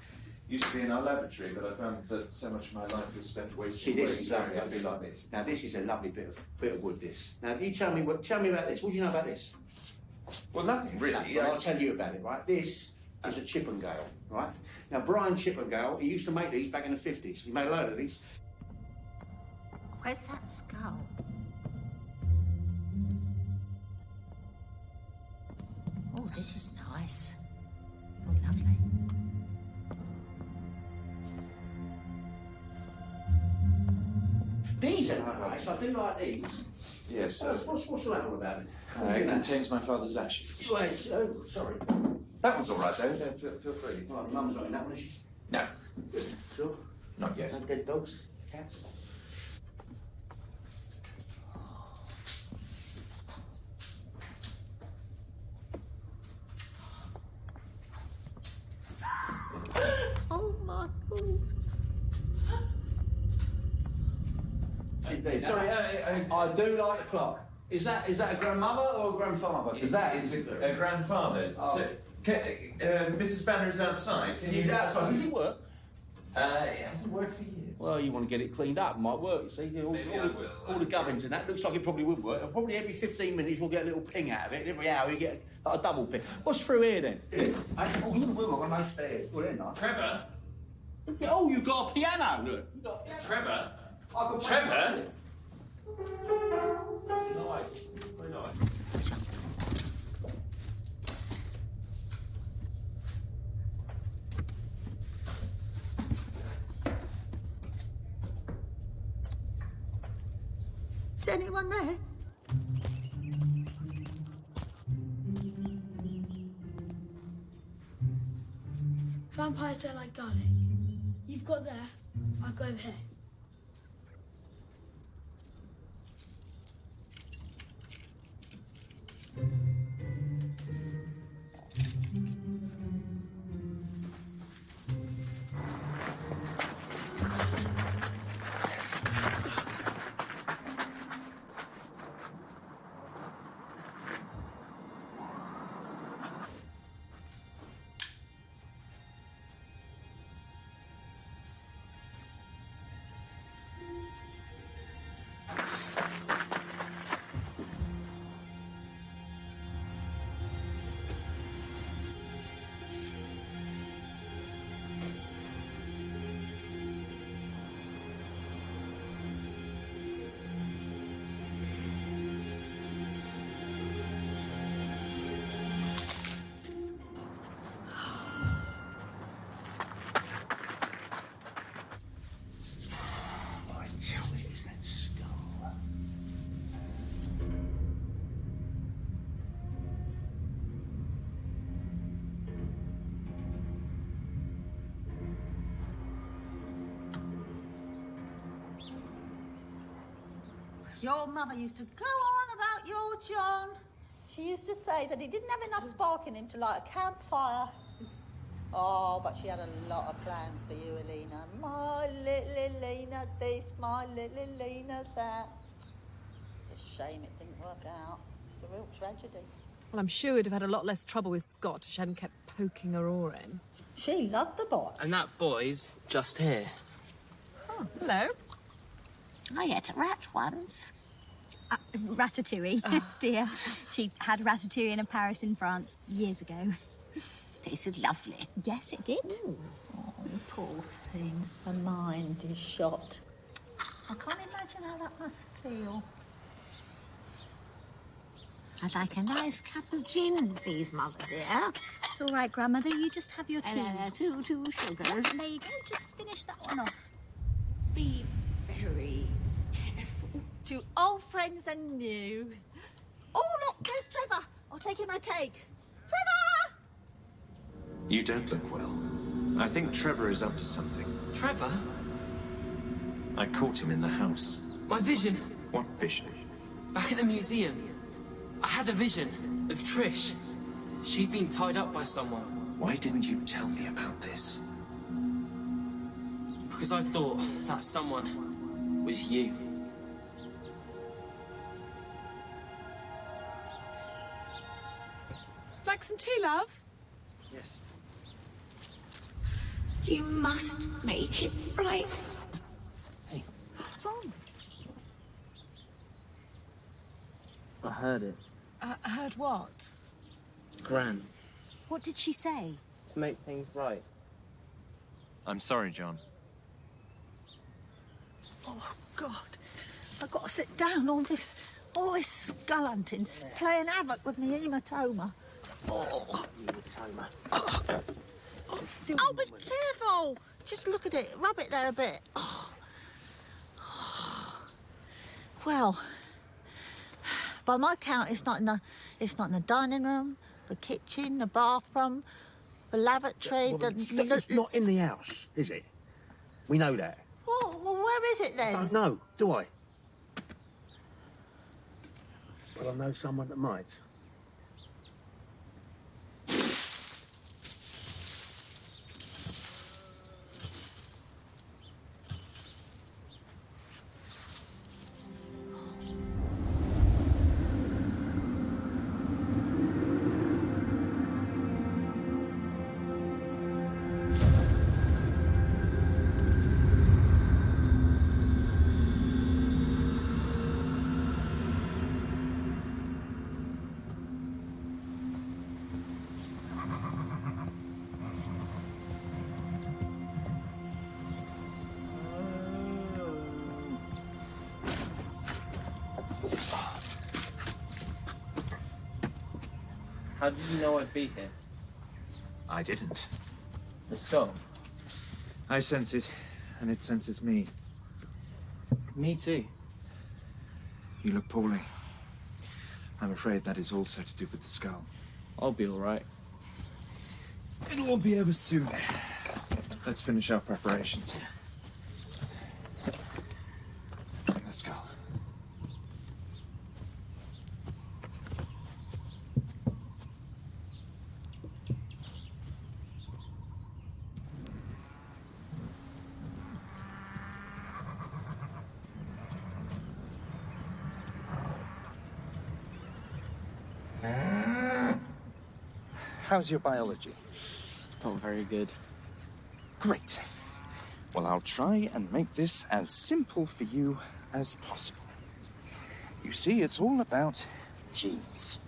laboratory, but I found that so much of my life was spent wasting. See, this is lovely. I do like this. Now, this is a lovely bit of wood. This. Now, you tell me about this. What do you know about this? Well, nothing really. Well, I'll tell you about it. Right. This is a Chippendale. Right. Now, Brian Chippendale, he used to make these back in the 50s. He made a load of these. Where's that skull? Oh, this is nice. Oh, lovely. These are nice. I do like these. Yes. What's the matter about it? It contains my father's ashes. Wait, oh, sorry. That one's all right, though. Feel free. Well, Mum's not in that one, is she? No. Good. Sure? Not yet. No dead dogs? Cats? Oh, my God. Sorry, I do like the clock. Is that a grandmother or a grandfather? It's a grandfather. Oh. So, Mrs. Banner is outside. She's outside. Does it work? It hasn't worked for years. Well, you want to get it cleaned up. It might work. You see, all the gubbins and that. Looks like it probably would work. And probably every 15 minutes we'll get a little ping out of it. And every hour you get a double ping. What's through here then? Oh, look, we've got a nice stairs. Well, they're nice. Trevor? Oh, you've got a piano. Look. Trevor? Nice. Very nice. Is anyone there? Vampires don't like garlic. You've got there, I've got over here. Your mother used to go on about your John. She used to say that he didn't have enough spark in him to light a campfire. Oh, but she had a lot of plans for you, Elena. My little Elena this, my little Elena that. It's a shame it didn't work out. It's a real tragedy. Well, I'm sure we'd have had a lot less trouble with Scott if she hadn't kept poking her oar in. She loved the boy. And that boy's just here. Oh, hello. I ate a rat once. Ratatouille, dear. She had ratatouille in Paris in France years ago. Tasted lovely. Yes, it did. Ooh. Oh, you poor thing. Her mind is shot. I can't imagine how that must feel. I'd like a nice cup of gin, please, Mother dear. It's all right, Grandmother. You just have your tea. Two sugars. There you go. Just finish that one off. Be very careful. To old friends and new. Oh, look, there's Trevor. I'll take him a cake. Trevor! You don't look well. I think Trevor is up to something. Trevor? I caught him in the house. My vision. What vision? Back at the museum. I had a vision of Trish. She'd been tied up by someone. Why didn't you tell me about this? Because I thought that someone was you. like some tea, love? Yes. You must make it right. Hey. What's wrong? I heard it. Heard what? Gran. What did she say? To make things right. I'm sorry, John. Oh, God. I've got to sit down. All this skull hunting's playing havoc with my hematoma. Oh. Hematoma. Oh, be careful. Just look at it. Rub it there a bit. Oh. Well, by my count, it's not in the dining room, the kitchen, the bathroom, the lavatory. Well, it's not in the house, is it? We know that. Oh, well, where is it then? I don't know, do I? But I know someone that might. How did you know I'd be here? I didn't. The skull? I sense it, and it senses me. Me too. You look poorly. I'm afraid that is also to do with the skull. I'll be all right. It'll all be over soon. Let's finish our preparations. Let's go. How's your biology? Not very good. Great. Well, I'll try and make this as simple for you as possible. You see, it's all about genes.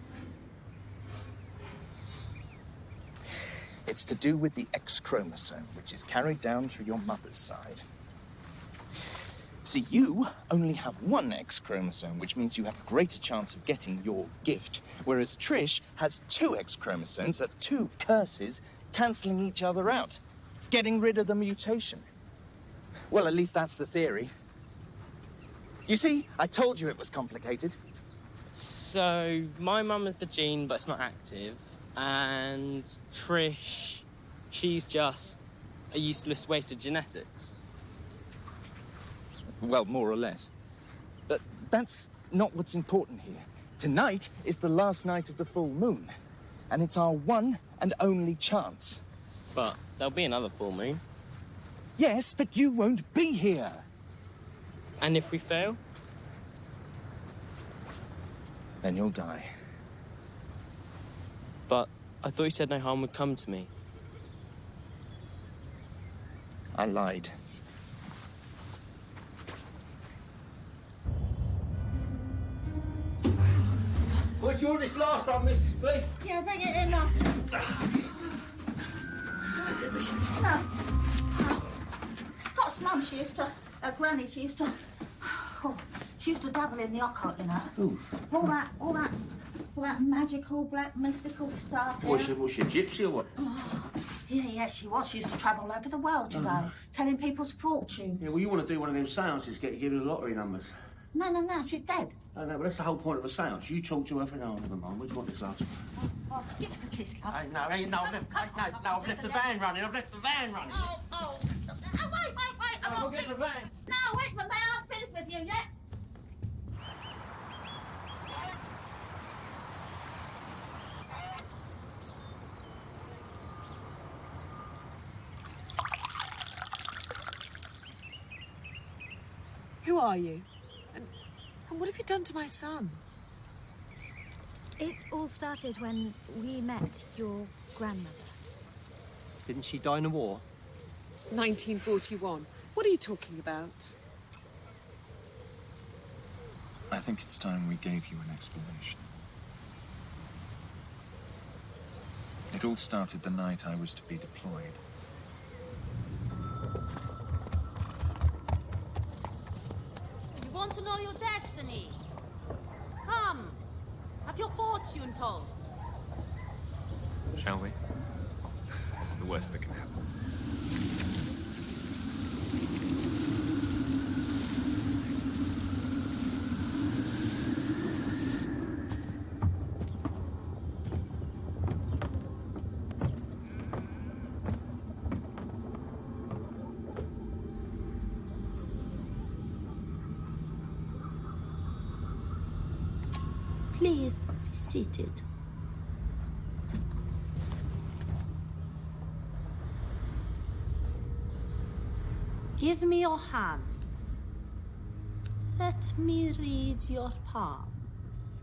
It's to do with the X chromosome, which is carried down through your mother's side. See, you only have one X chromosome, which means you have a greater chance of getting your gift, whereas Trish has two X chromosomes, that two curses cancelling each other out, getting rid of the mutation. Well, at least that's the theory. You see, I told you it was complicated. So, my mum has the gene, but it's not active, and Trish, she's just a useless waste of genetics. Well, more or less. But that's not what's important here. Tonight is the last night of the full moon, and it's our one and only chance. But there'll be another full moon. Yes, but you won't be here. And if we fail? Then you'll die. But I thought you said no harm would come to me. I lied. What's your this last one, Mrs. B? Yeah, bring it in, love. No. Scott's mum, she used to, Granny, she used to dabble in the occult, you know. Ooh. All that magical, black, mystical stuff. Was she a gypsy or what? Oh, yeah, she was. She used to travel all over the world, you know, telling people's fortunes. Yeah, well, you want to do one of them seances, get you given the lottery numbers. No, she's dead. I know, but that's the whole point of a seance. You talk to her for no, never mind. What do you want this last? Oh, give us a kiss, love. I've left the van running. Oh, wait. I'll go get the van. No, wait, my man. I'll finish with you, yeah? Who are you? And what have you done to my son? It all started when we met your grandmother. Didn't she die in the war? 1941. What are you talking about? I think it's time we gave you an explanation. It all started the night I was to be deployed. You want to know your destiny? Come, have your fortune told. Shall we? It's the worst that can happen. Please be seated. Give me your hands. Let me read your palms.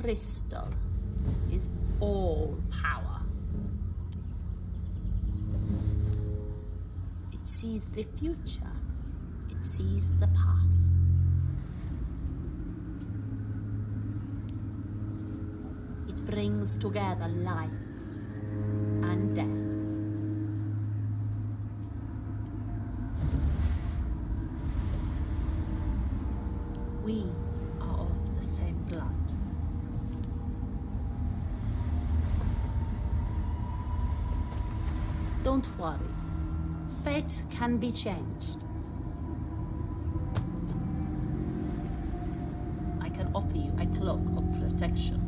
Crystal is all power. It sees the future. It sees the past. It brings together life and death. We are of the same blood. Don't worry. Fate can be changed. I can offer you a cloak of protection.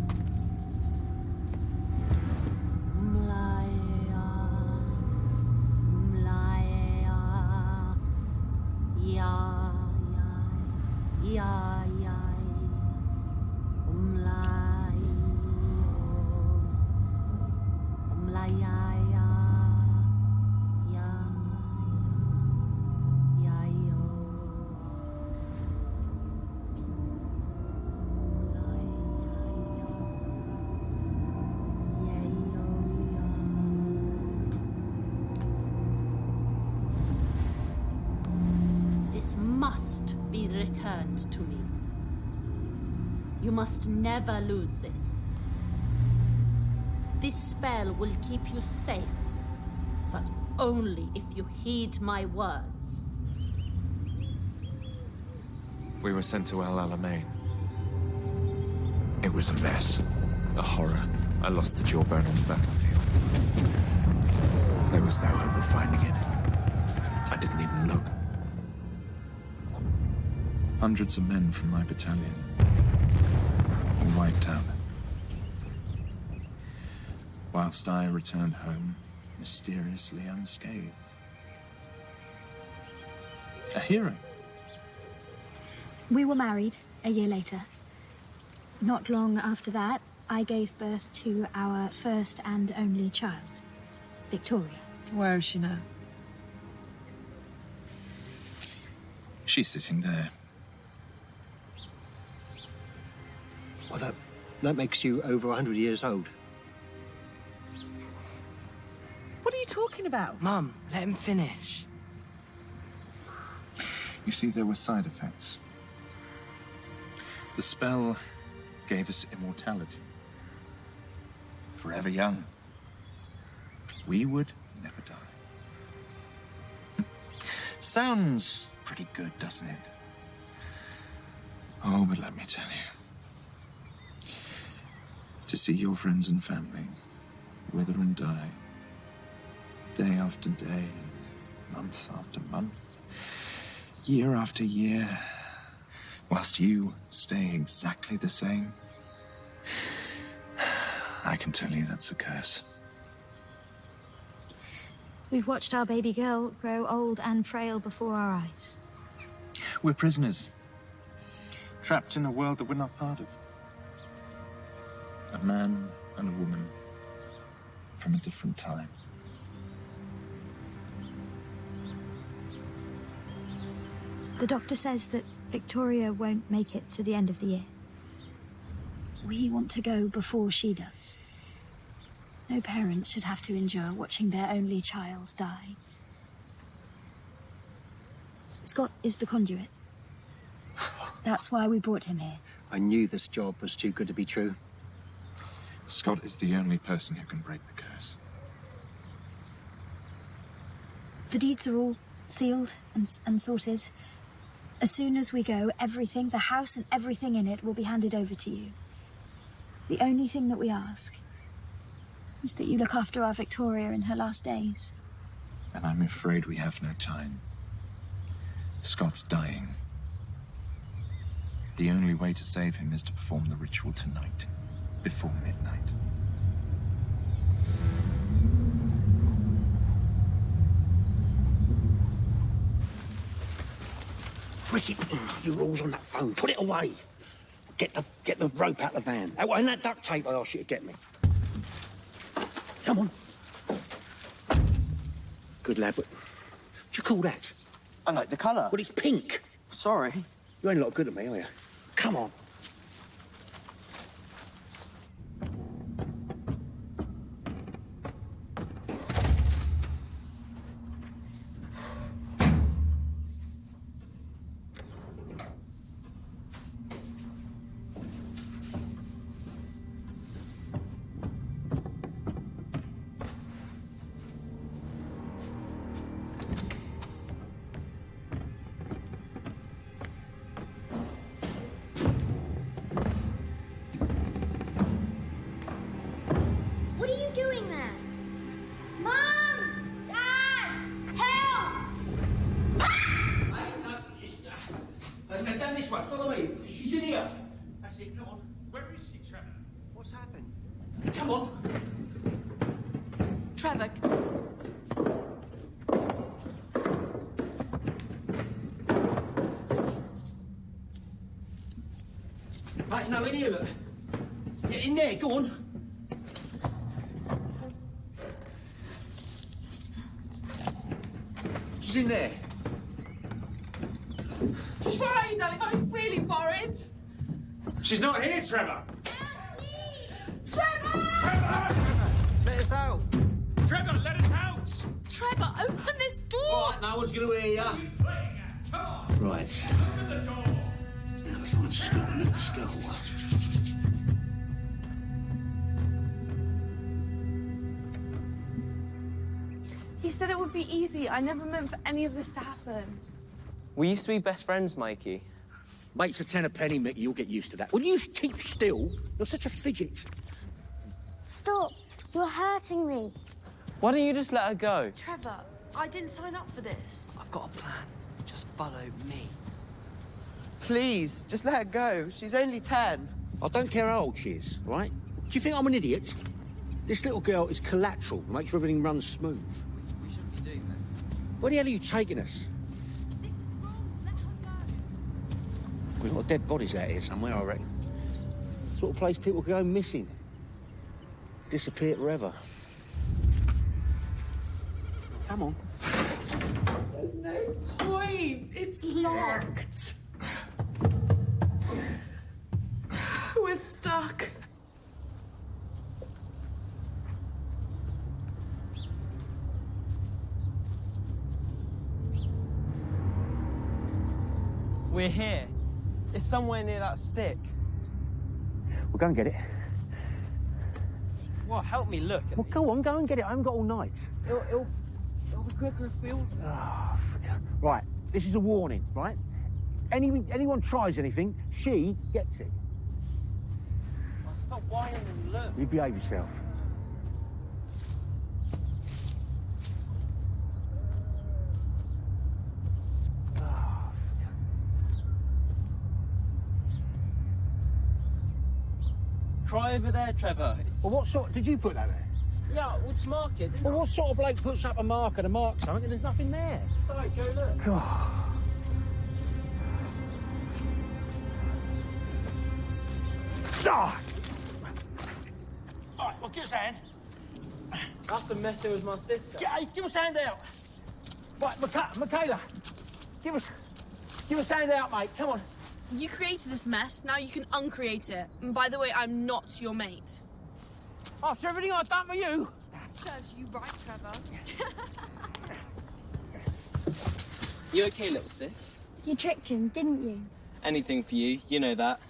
Returned to me. You must never lose this. This spell will keep you safe, but only if you heed my words. We were sent to El Alamein. It was a mess. A horror. I lost the jawbone on the battlefield. There was no hope of finding it. I didn't even look. Hundreds of men from my battalion were wiped out. Whilst I returned home, mysteriously unscathed. A hero. We were married a year later. Not long after that, I gave birth to our first and only child, Victoria. Where is she now? She's sitting there. Well, that makes you over 100 years old. What are you talking about? Mum, let him finish. You see, there were side effects. The spell gave us immortality. Forever young. We would never die. Sounds pretty good, doesn't it? Oh, but let me tell you. To see your friends and family wither and die, day after day, month after month, year after year, whilst you stay exactly the same, I can tell you that's a curse. We've watched our baby girl grow old and frail before our eyes. We're prisoners, trapped in a world that we're not part of. A man and a woman from a different time. The doctor says that Victoria won't make it to the end of the year. We want to go before she does. No parents should have to endure watching their only child die. Scott is the conduit. That's why we brought him here. I knew this job was too good to be true. Scott is the only person who can break the curse. The deeds are all sealed and sorted. As soon as we go, everything, the house and everything in it, will be handed over to you. The only thing that we ask is that you look after our Victoria in her last days. And I'm afraid we have no time. Scott's dying. The only way to save him is to perform the ritual tonight, before midnight. Ricky, your rules on that phone. Put it away. Get the rope out of the van. Oh, and that duct tape I asked you to get me. Come on. Good lad, but what do you call that? I like the colour. Well, it's pink. Sorry. You ain't a lot good at me, are you? Come on. What are you doing there? Mom! Dad! Help! Down this way, follow me. She's in here. That's it, come on. Where is she, Trevor? What's happened? Come on. Trevor. Mate, no, in here, look. Get in there, go on. She's in there. Just where are you, darling? I was really worried. She's not here, Trevor! Trevor! Trevor! Let us out. Trevor, let us out! Trevor, open this door! All right, no one's going to hear you. Right. Open the door! Now to find Scott and that skull. He said it would be easy. I never meant for any of this to happen. We used to be best friends, Mikey. Mate's a tenner penny, Mickey. You'll get used to that. Will you keep still? You're such a fidget. Stop. You're hurting me. Why don't you just let her go? Trevor, I didn't sign up for this. I've got a plan. Just follow me. Please, just let her go. She's only 10. I don't care how old she is, right? Do you think I'm an idiot? This little girl is collateral. Make sure everything runs smooth. We shouldn't be doing this. Where the hell are you taking us? This is wrong. Let her go. We've got dead bodies out here somewhere, I reckon. Sort of place people go missing. Disappear forever. Come on. There's no point. It's locked. We're stuck. We're here. It's somewhere near that stick. We'll go and get it. What? Help me look. Well, go on, go and get it. I haven't got all night. It'll be quicker if we all... Oh, right, this is a warning, right? Anyone tries anything, she gets it. Oh, stop whining and look. You behave yourself. Try over there, Trevor. Well, what sort... Did you put that there? Yeah, we'll just mark it. Well, what sort of bloke puts up a marker to mark something and there's nothing there? Sorry, go look. God. Ah! All right, well, give us a hand. After messing with my sister. Yeah, hey, give us a hand out. Right, Michaela, give us a hand out, mate. Come on. You created this mess, now you can uncreate it. And by the way, I'm not your mate. After everything I've done for you? Serves you right, Trevor. You okay, little sis? You tricked him, didn't you? Anything for you, you know that.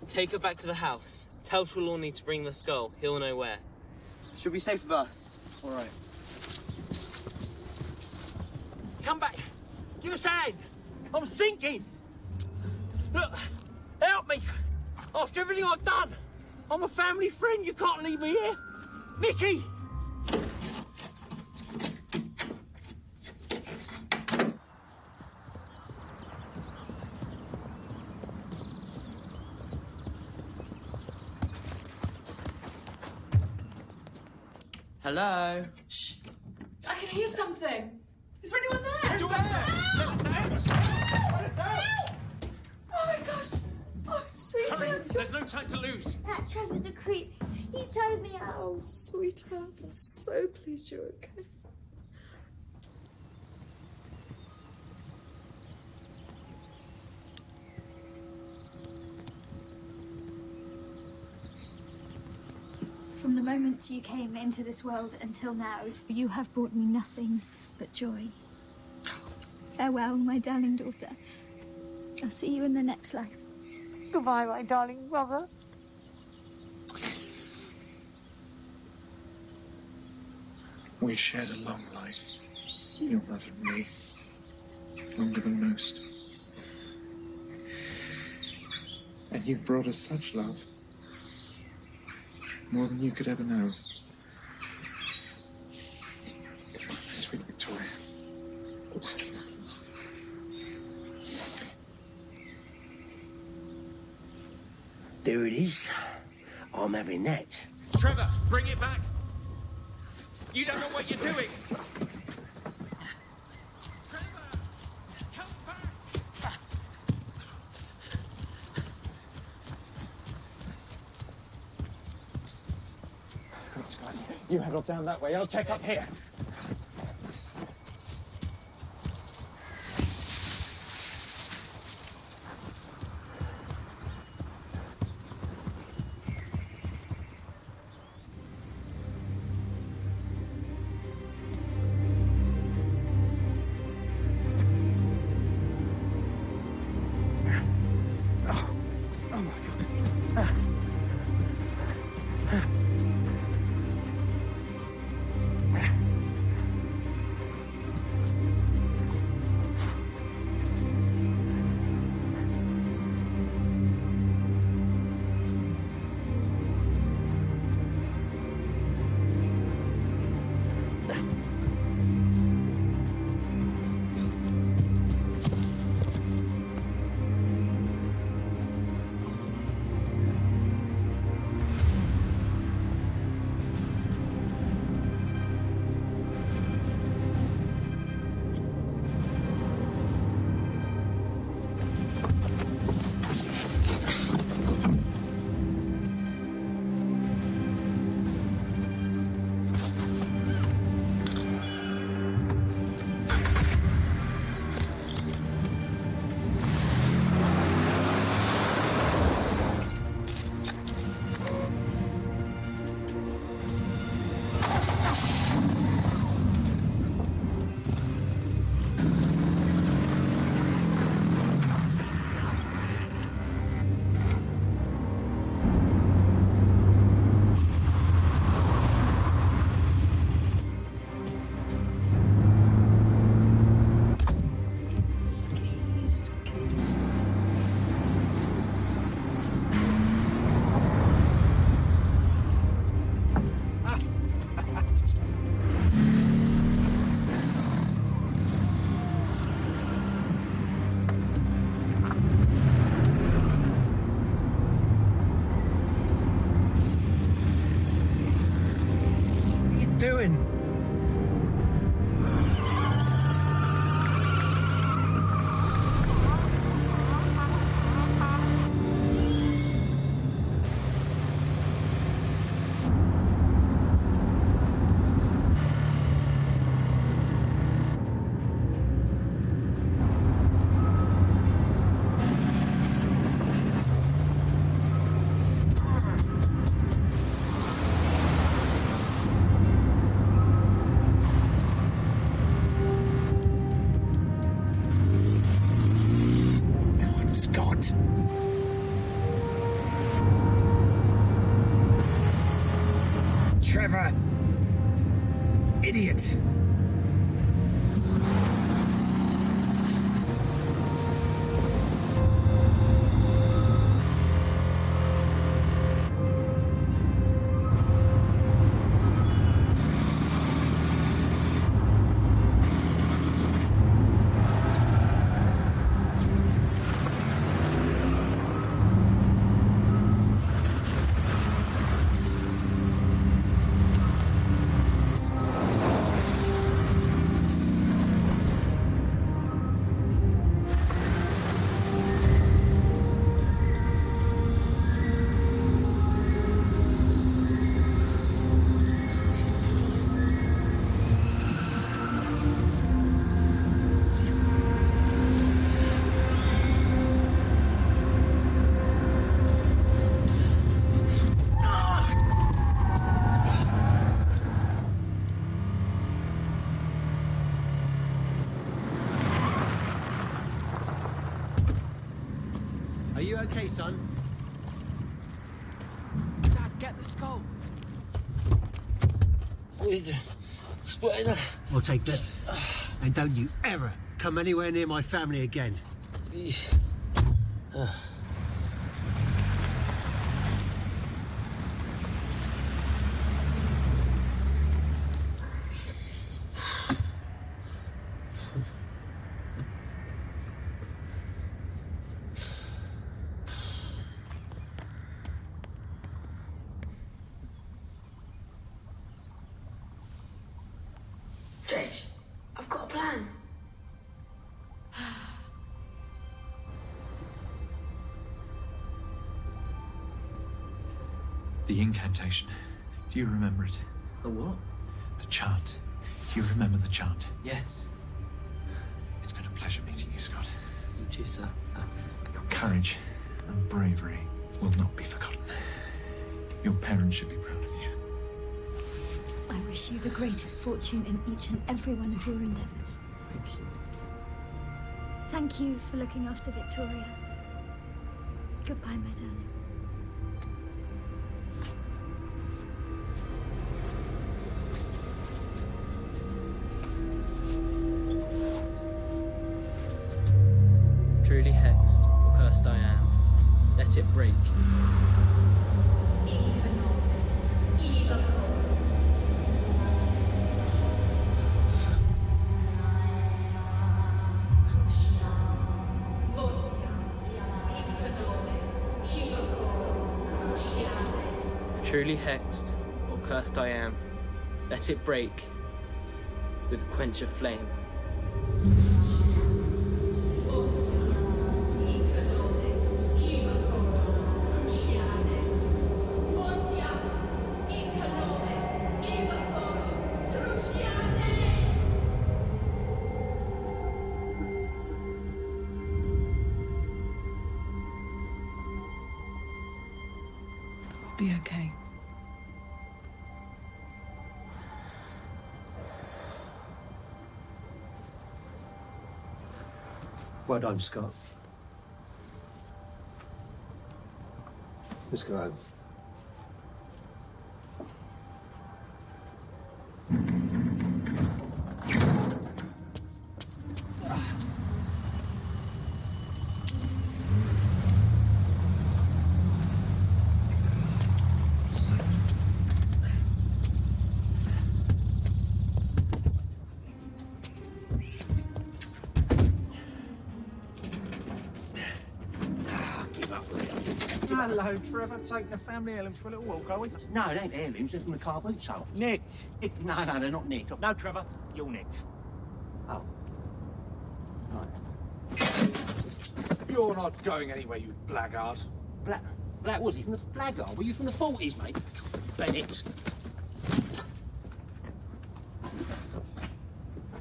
Take her back to the house. Tell Trelawney to bring the skull. He'll know where. She'll be safe with us. All right. Come back. Give us a hand. I'm sinking. Look, help me. After everything I've done, I'm a family friend. You can't leave me here. Mickey! Hello? Shh! I can hear something. Is there anyone there? Door's locked. Let us out. Let us out! Oh my gosh! Oh, sweetheart. Hurry, there's no time to lose. That Trevor's a creep. He told me out. Oh, sweetheart, I'm so pleased you're okay. From the moment you came into this world until now, you have brought me nothing but joy. Farewell, my darling daughter. I'll see you in the next life. Goodbye, my darling brother. We've shared a long life, your mother and me. Longer than most. And you've brought us such love. More than you could ever know. My sweet Victoria. There it is. I'm having that. Trevor, bring it back! You don't know what you're doing! You head off down that way. I'll check up here. Trevor! Idiot! Are you okay, son? Dad, get the skull. I'll take this. And don't you ever come anywhere near my family again. Trish, I've got a plan. The incantation. Do you remember it? The what? The chant. Do you remember the chant? Yes. It's been a pleasure meeting you, Scott. You too, sir. Your courage and bravery will not be forgotten. Your parents should be proud of you. I wish you the greatest fortune in each and every one of your endeavours. Thank you. Thank you for looking after Victoria. Goodbye, my darling. Truly hexed, or cursed I am. Let it break. Truly hexed, or cursed I am. Let it break with quench of flame. Be okay. Well done, Scott. Let's go home. Hello, Trevor. Taking the family heirlooms for a little walk, are we? No, it ain't heirlooms, they're from the car boot sale. Nicked. No, they're not nicked. No, Trevor, you're nicked. Oh. You're not going anywhere, you blackguard. Black was he from the blackguard? Were you from the 40s, mate? Bennett.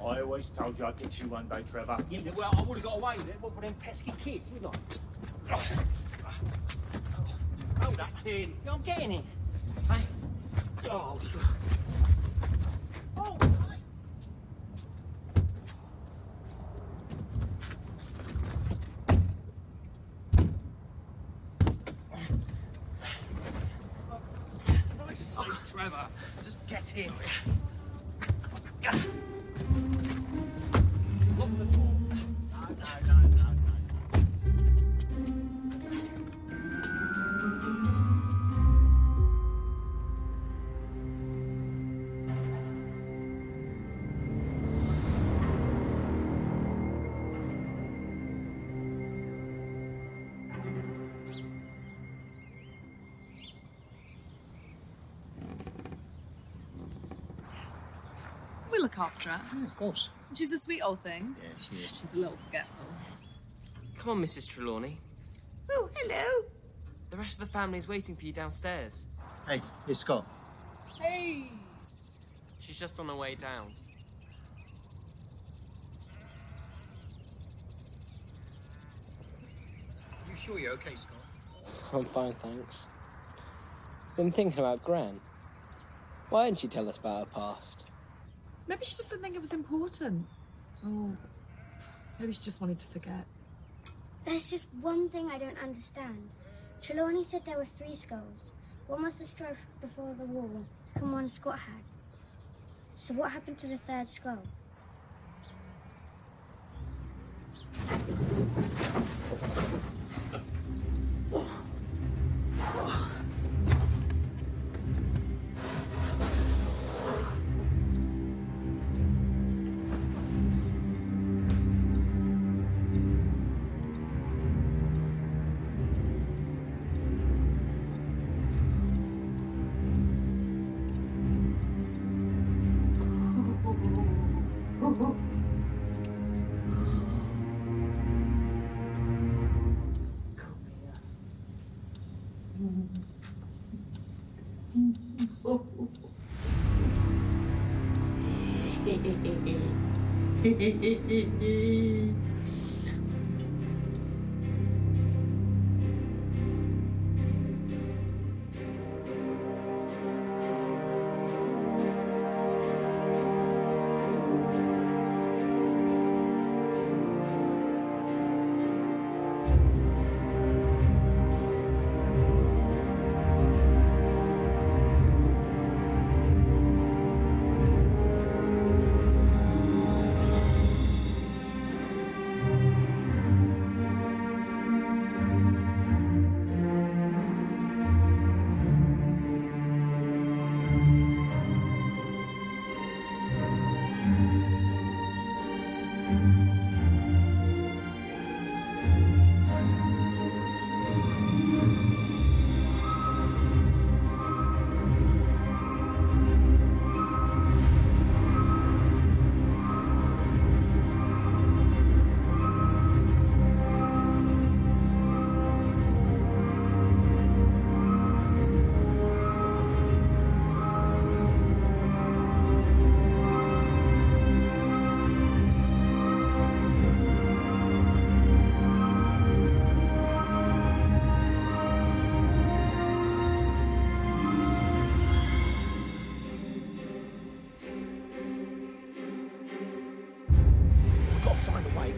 I always told you I'd get you one day, Trevor. Yeah, well, I would have got away with it, but for them pesky kids, wouldn't I? Hold that tin. Yeah, I'm getting it. Hey? Oh, sure. Oh! Trevor. Just get in. Lock the door. No. We'll look after her. Yeah, of course. She's a sweet old thing. Yeah, she is. She's a little forgetful. Come on, Mrs. Trelawney. Oh, hello. The rest of the family's waiting for you downstairs. Hey, it's Scott. Hey. She's just on her way down. You sure you're okay, Scott? I'm fine, thanks. Been thinking about Gran. Why didn't she tell us about her past? Maybe she just didn't think it was important. Oh, maybe she just wanted to forget. There's just one thing I don't understand. Trelawney said there were 3 Skullz. One was destroyed before the war, and one Scott had. So what happened to the 3rd skull?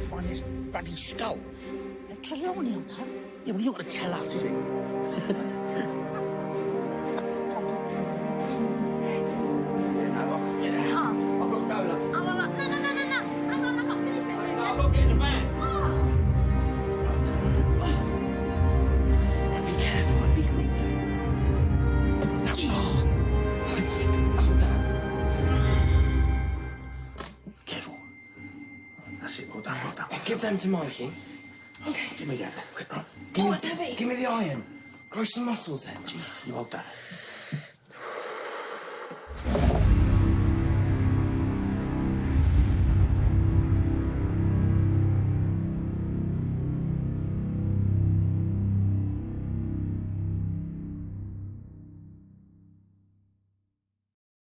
Find this bloody skull. Trelawney on her? Yeah, well, you're not going to tell us, is it? Give them to Mikey. Okay. Give me that. Okay, right. It's heavy. Give me the iron. Grow some muscles then. Jeez. You hold that.